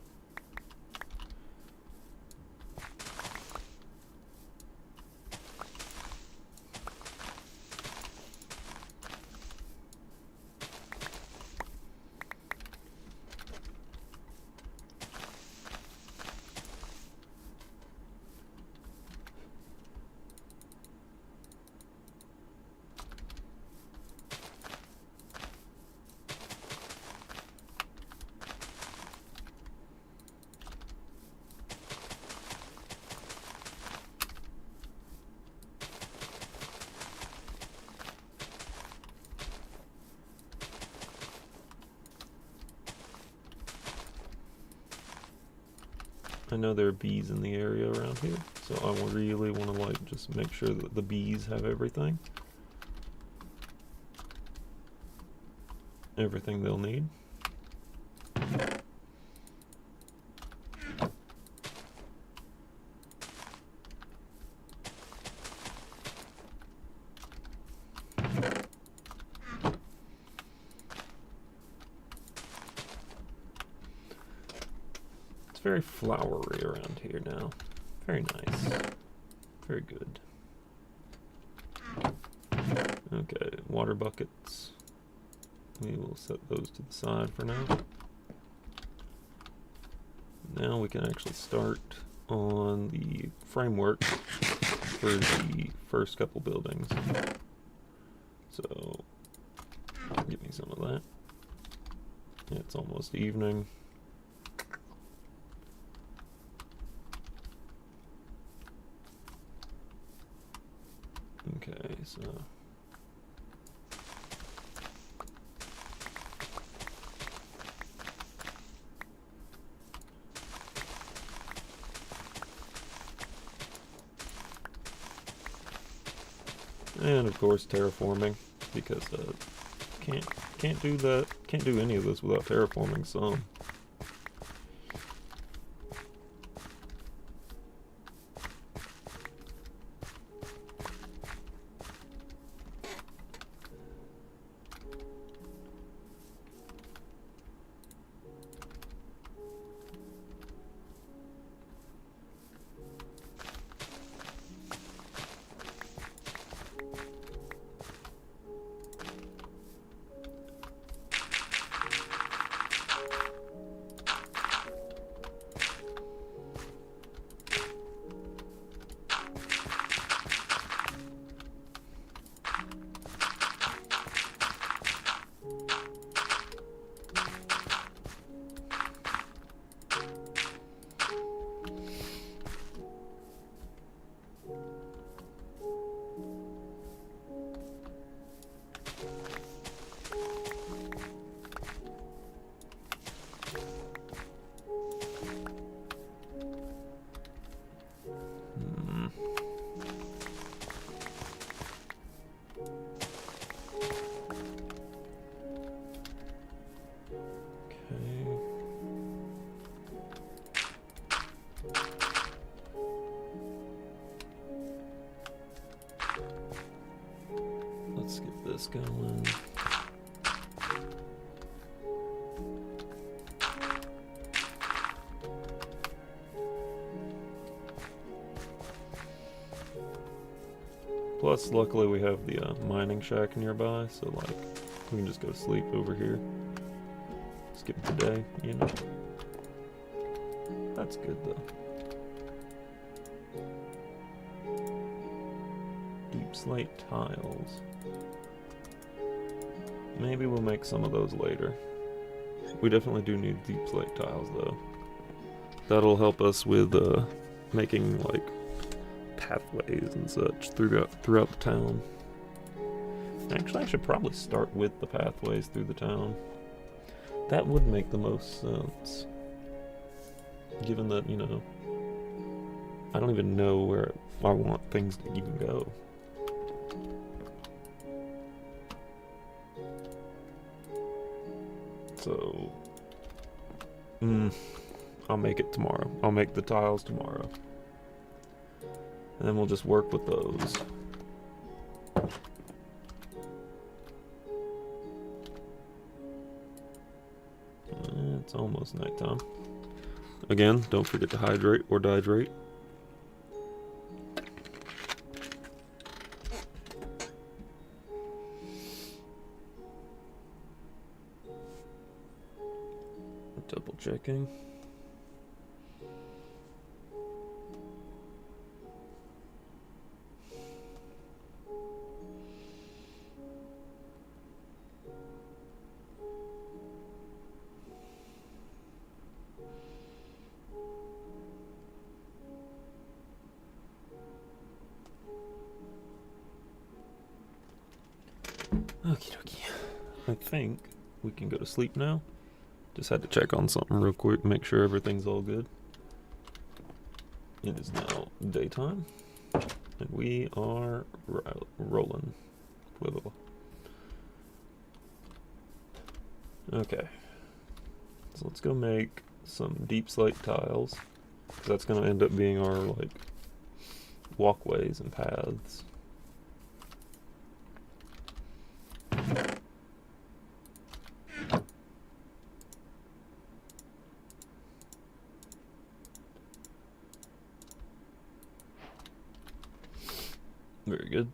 I know there are bees in the area around here, so I really want to like just make sure that the bees have everything. Everything they'll need. It's very flowery around here now. Very nice. Very good. Okay, water buckets. We will set those to the side for now. Now we can actually start on the framework for the first couple buildings. So, give me some of that. It's almost evening. Okay, so... And of course terraforming, because can't do that, can't do any of this without terraforming some. Let's get this going. Plus, luckily we have the mining shack nearby, so like we can just go to sleep over here. Skip the day, you know. That's good though. Deep slate tiles. Maybe we'll make some of those later. We definitely do need deep slate tiles though. That'll help us with making like pathways and such throughout the town. Actually, I should probably start with the pathways through the town. That would make the most sense. Given that, you know, I don't even know where I want things to even go. So, I'll make it tomorrow. I'll make the tiles tomorrow. And then we'll just work with those. It's almost nighttime. Again, don't forget to hydrate or dehydrate. Double checking. Okie dokie. I think we can go to sleep now. Just had to check on something real quick, make sure everything's all good. It is now daytime, and we are rolling. Okay, so let's go make some deep slate tiles, because that's going to end up being our like walkways and paths. Very good.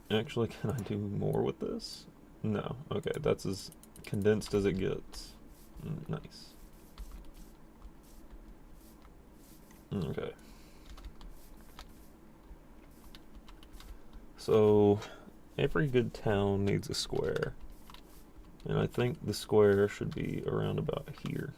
Actually, can I do more with this? No. Okay, that's as condensed as it gets. Nice. Okay. So, every good town needs a square. And I think the square should be around about here.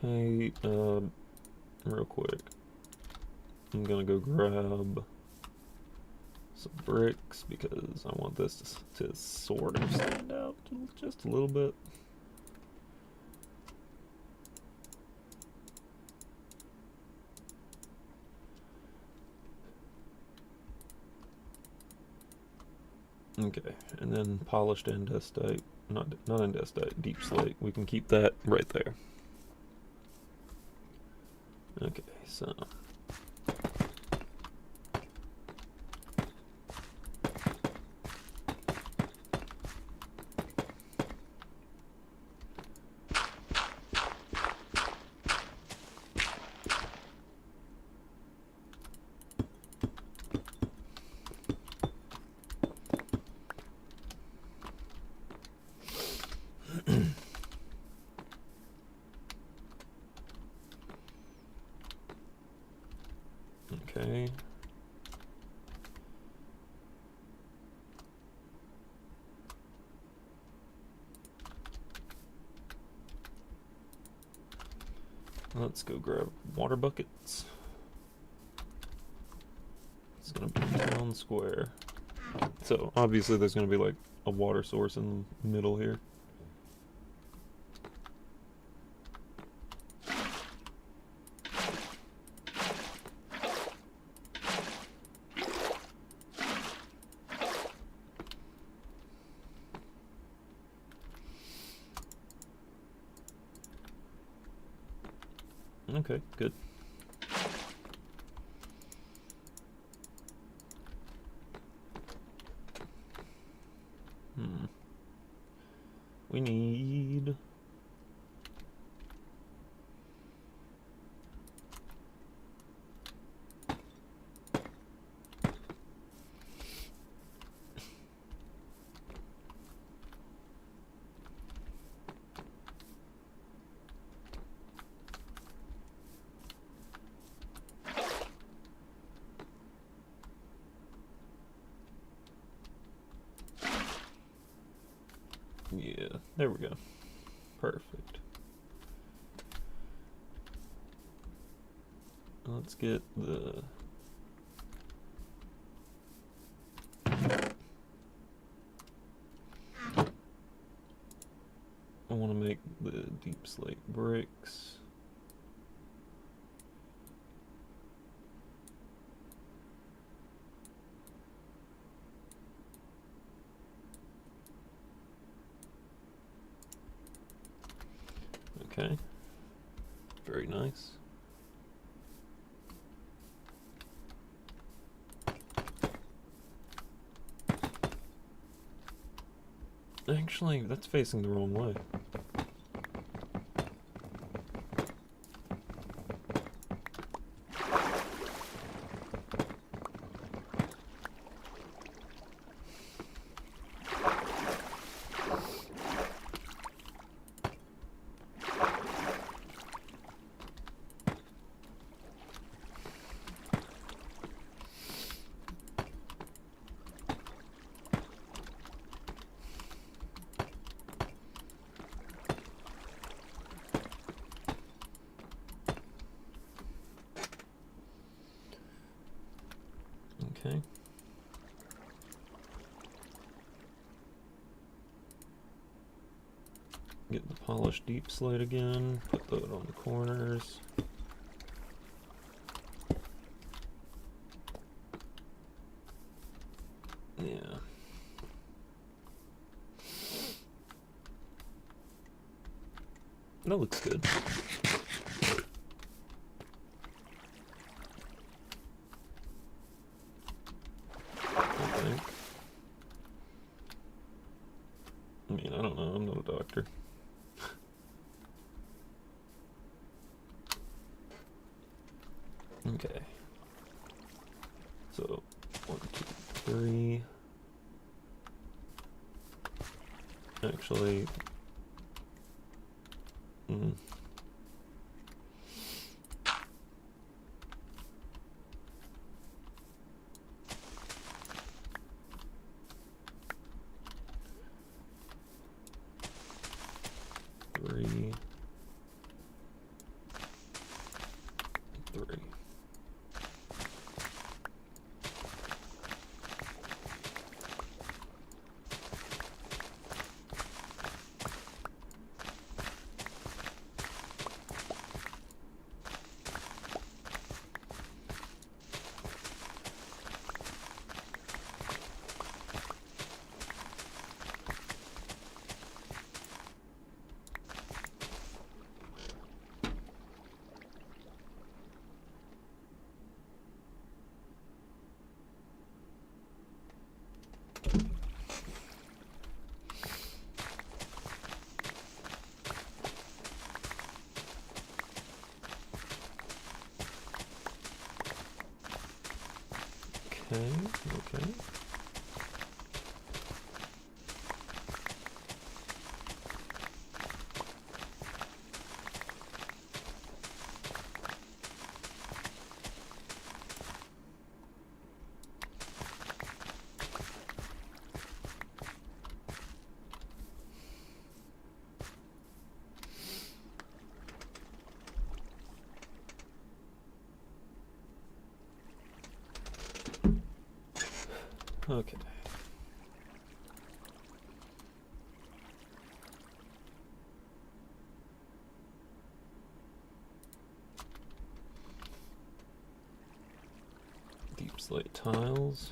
Okay, real quick. I'm gonna go grab some bricks because I want this to sort of stand out just a little bit. Okay, and then polished andesite, not andesite, deep slate. We can keep that right there. Okay, so okay. Let's go grab water buckets. It's gonna be town square. So obviously there's gonna be like a water source in the middle here. Okay, good. We need... Yeah, there we go. Perfect. Let's get the... I want to make the deep slate bricks. Okay. Very nice. Actually, that's facing the wrong way. Okay. Get the polished deep slate again, put that on the corners. Yeah. That looks good. I think. collector. Okay. So, 1, 2, 3. Actually, three. Okay. Okay. Deep slate tiles.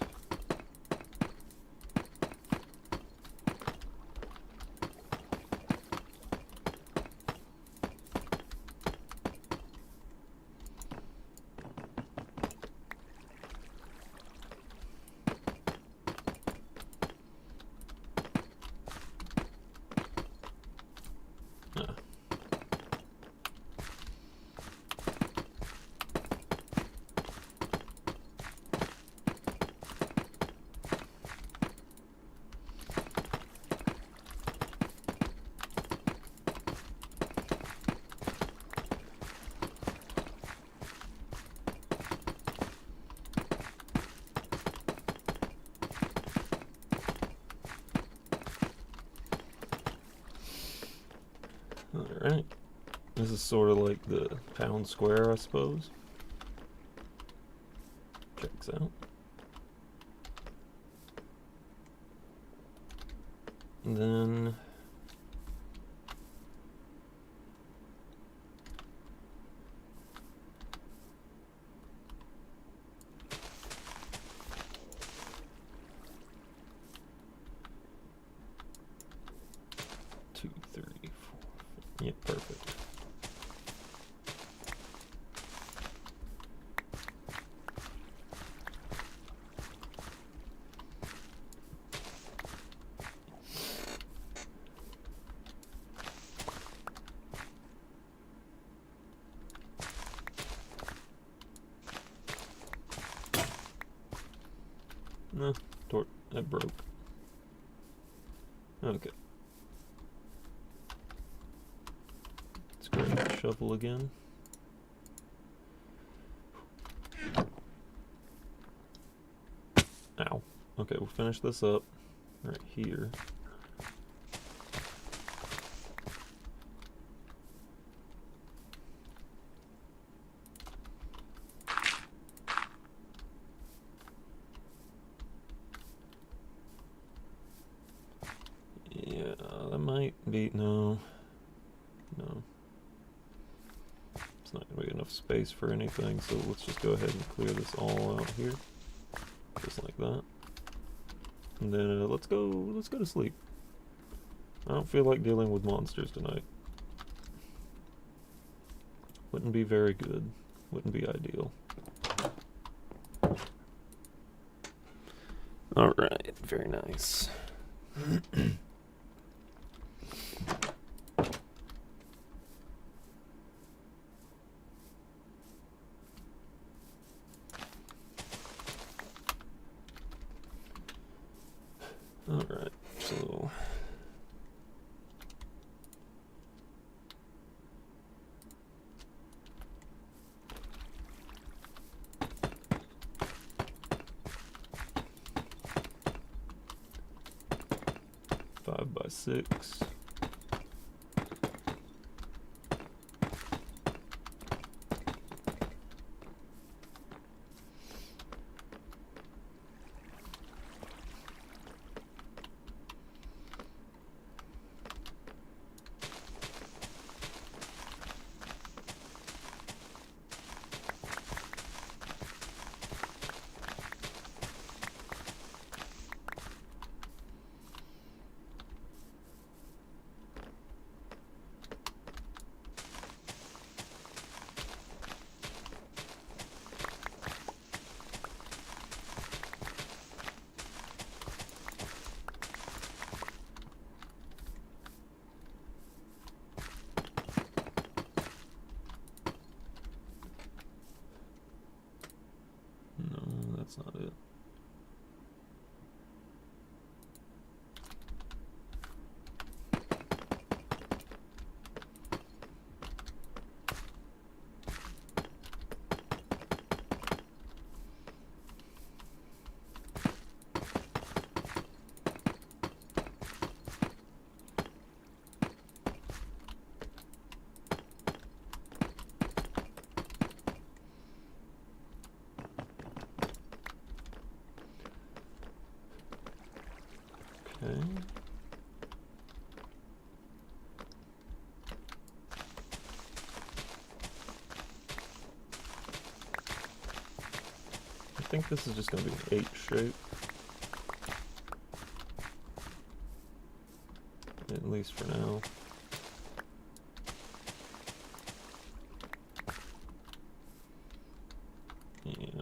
Alright. This is sort of like the town square, I suppose. Checks out. And then two, three, four. Yep, perfect. No, that broke. Okay. Let's grab the shovel again. Ow. Okay, we'll finish this up right here. Yeah, that might be, no. It's not gonna be enough space for anything, so let's just go ahead and clear this all out here. Just like that. And then let's go to sleep. I don't feel like dealing with monsters tonight. Wouldn't be very good. Wouldn't be ideal. Alright, very nice. Alright, so... Five by 6. No, that's not it. Okay. I think this is just going to be an H shape. At least for now. Yeah.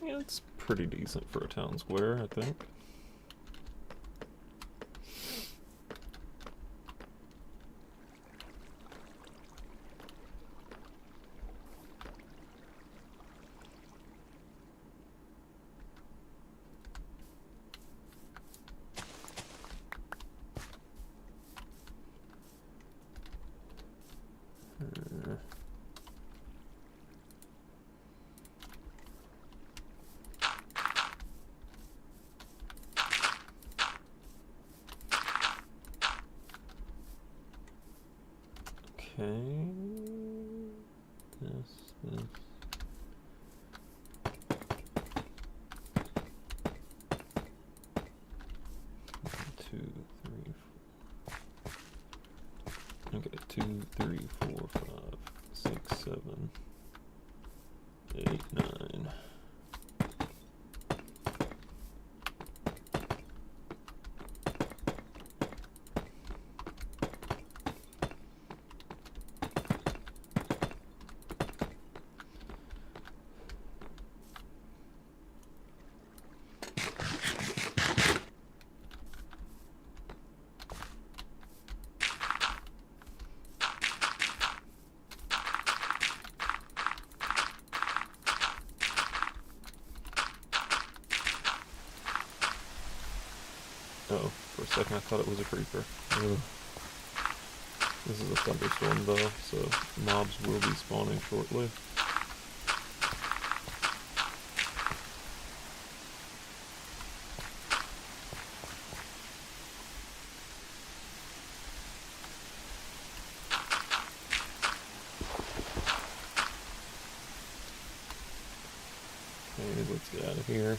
Yeah, it's pretty decent for a town square, I think. Okay. This. 2, 3, 4. Okay, 2, 3, 4, 5, 6, 7, 8, 9. Oh, for a second I thought it was a creeper. Ugh. This is a thunderstorm though, so mobs will be spawning shortly. Okay, let's get out of here.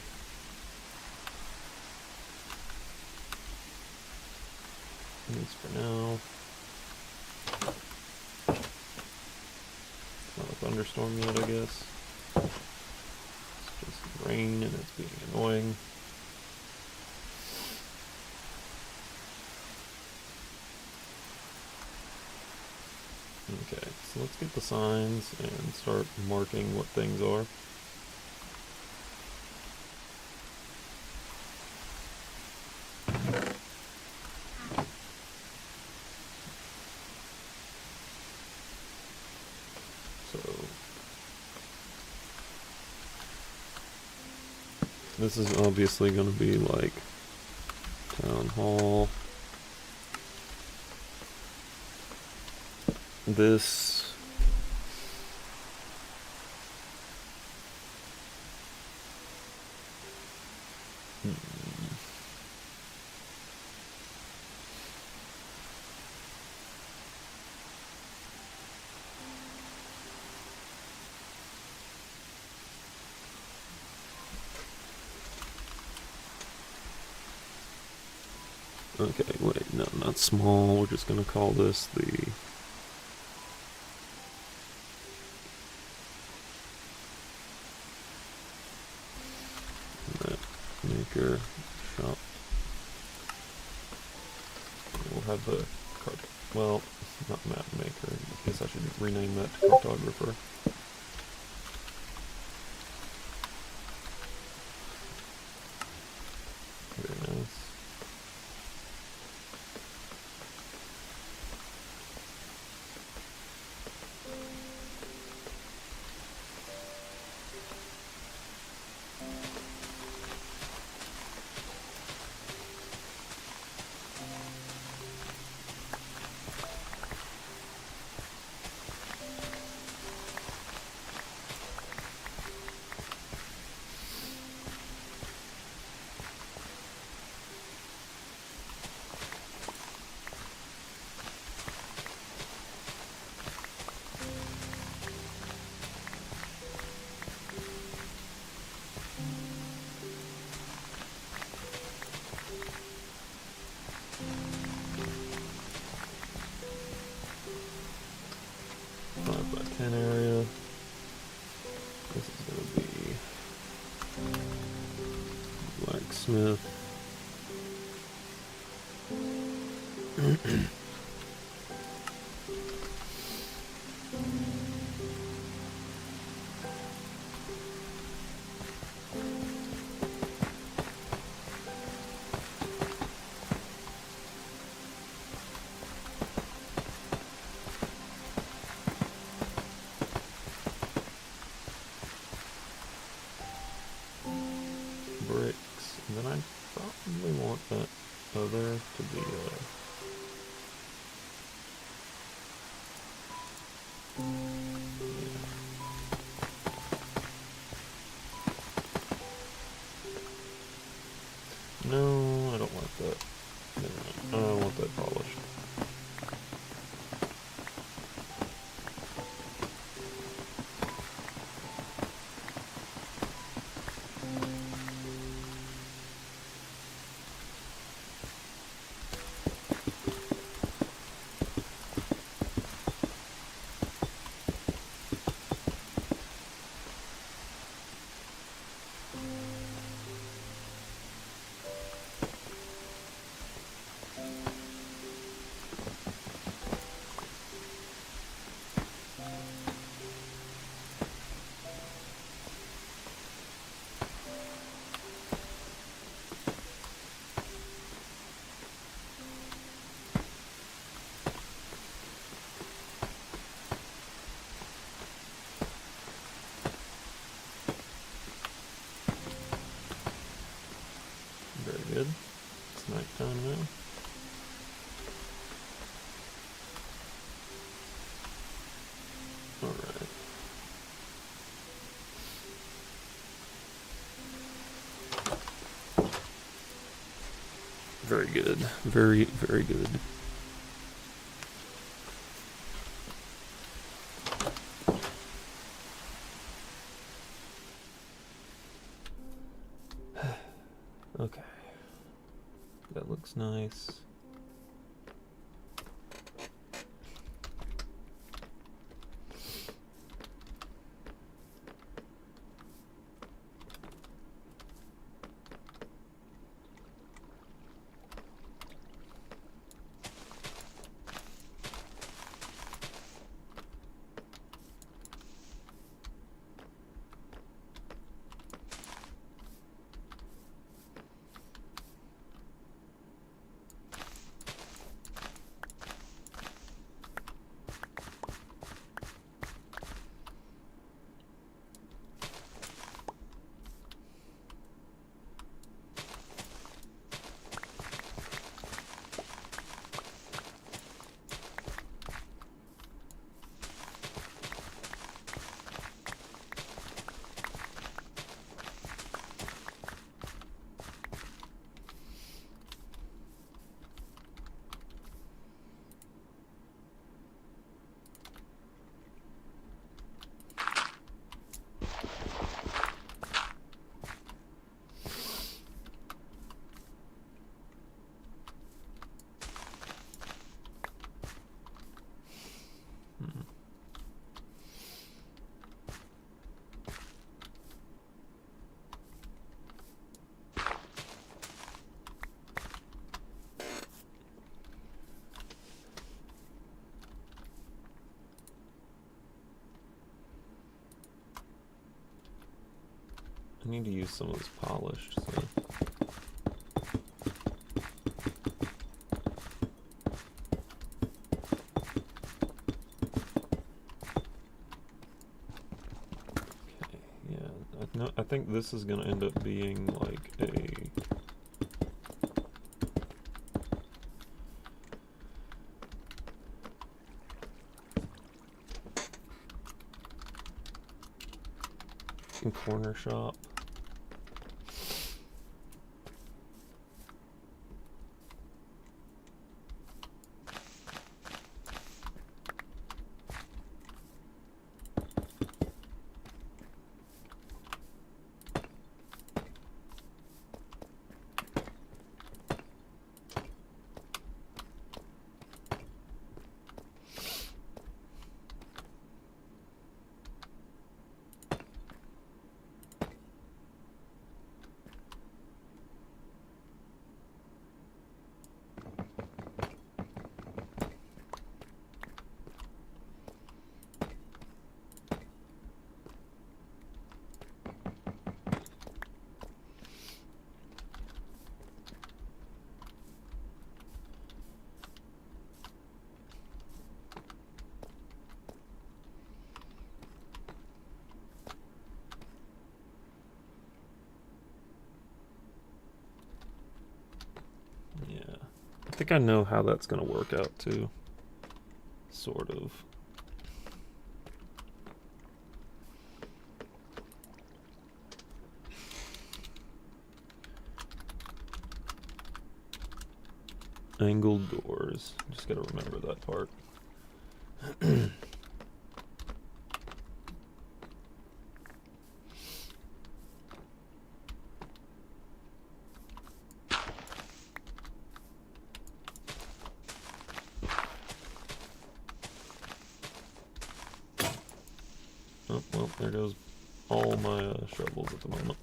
At least for now. Not a thunderstorm yet, I guess. It's just rain and it's being annoying. Okay, so let's get the signs and start marking what things are. So this is obviously going to be like town hall. This okay, wait, no, not small. We're just going to call this the maker shop. We'll have the well, not map maker. I guess I should rename that to cartographer. Very nice. Area. This is going to be blacksmith. Bricks, and then I probably want that other to be no, I don't want that. Never mind. I don't want that polished. Very good. It's night time now. Alright. Very good. Very, very good. Okay. That looks nice. I need to use some of this polished, so. Okay, yeah, I think this is gonna end up being like a corner shop. I think I know how that's going to work out too. Sort of. Angled doors. Just got to remember that part. Oh, well, there goes all my shovels at the moment.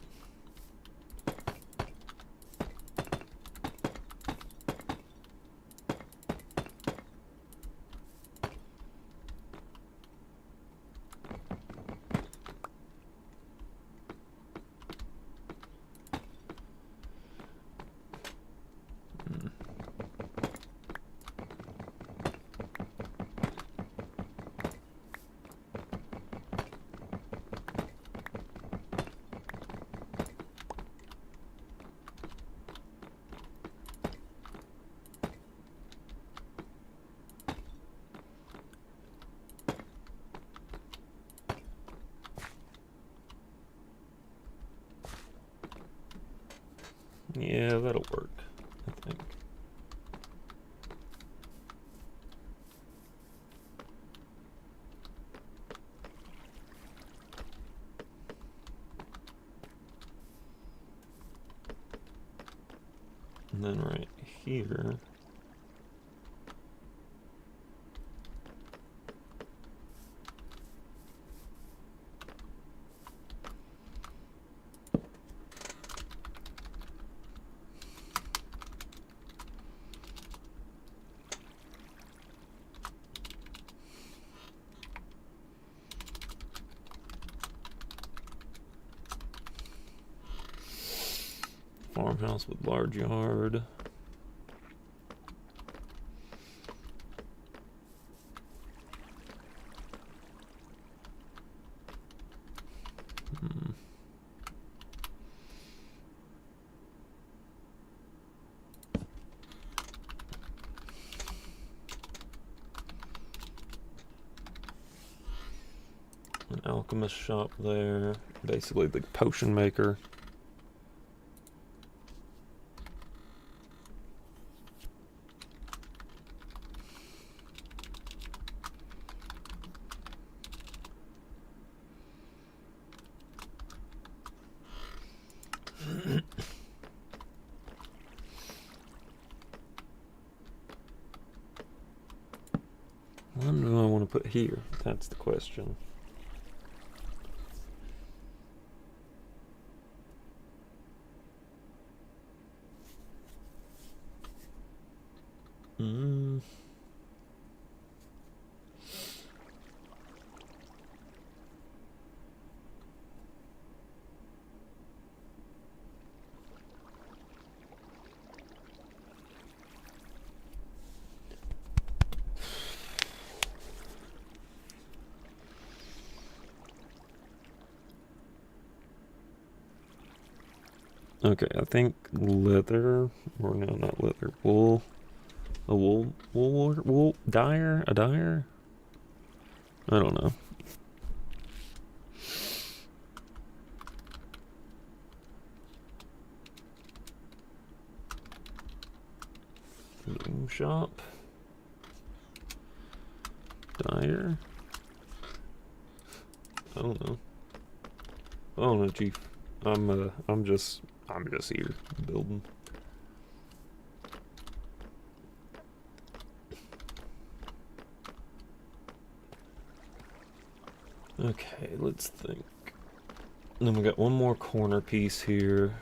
Yeah, that'll work, I think. And then right here, farmhouse with large yard. An alchemist shop there, basically the potion maker. What do I want to put here? That's the question. Okay, I think leather, or no, not leather, wool. A wool dyer? A dyer? I don't know. Loom shop. Dyer. I don't know. I don't know, Chief. I'm just here building. Okay, let's think. And then we got one more corner piece here.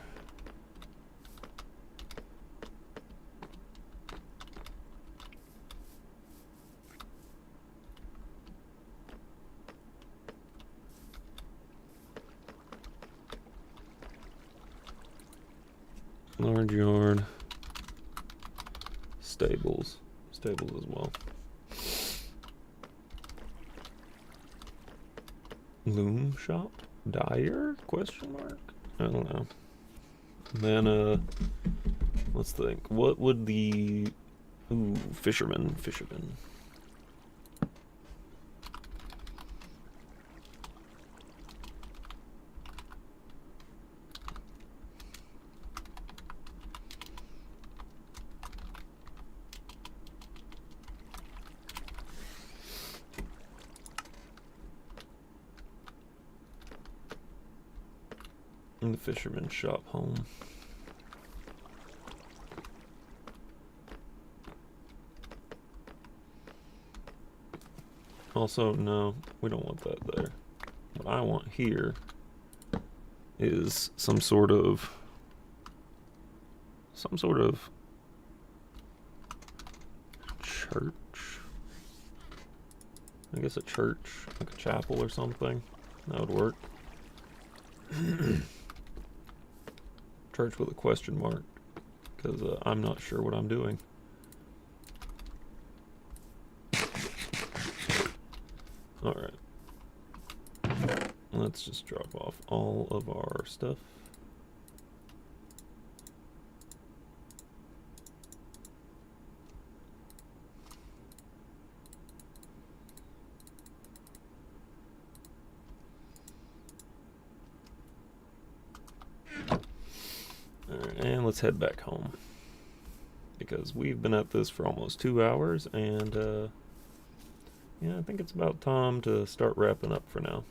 Large yard. Stables. Stables as well. Loom shop? Dyer? Question mark? I don't know. Then, let's think. What would the... Ooh, fisherman. And the fisherman shop home. Also, no, we don't want that there. What I want here is some sort of church. I guess a church, like a chapel or something. That would work. Church with a question mark, because I'm not sure what I'm doing. Alright. Let's just drop off all of our stuff. Alright. and let's head back home. Because we've been at this for almost 2 hours, and yeah, I think it's about time to start wrapping up for now.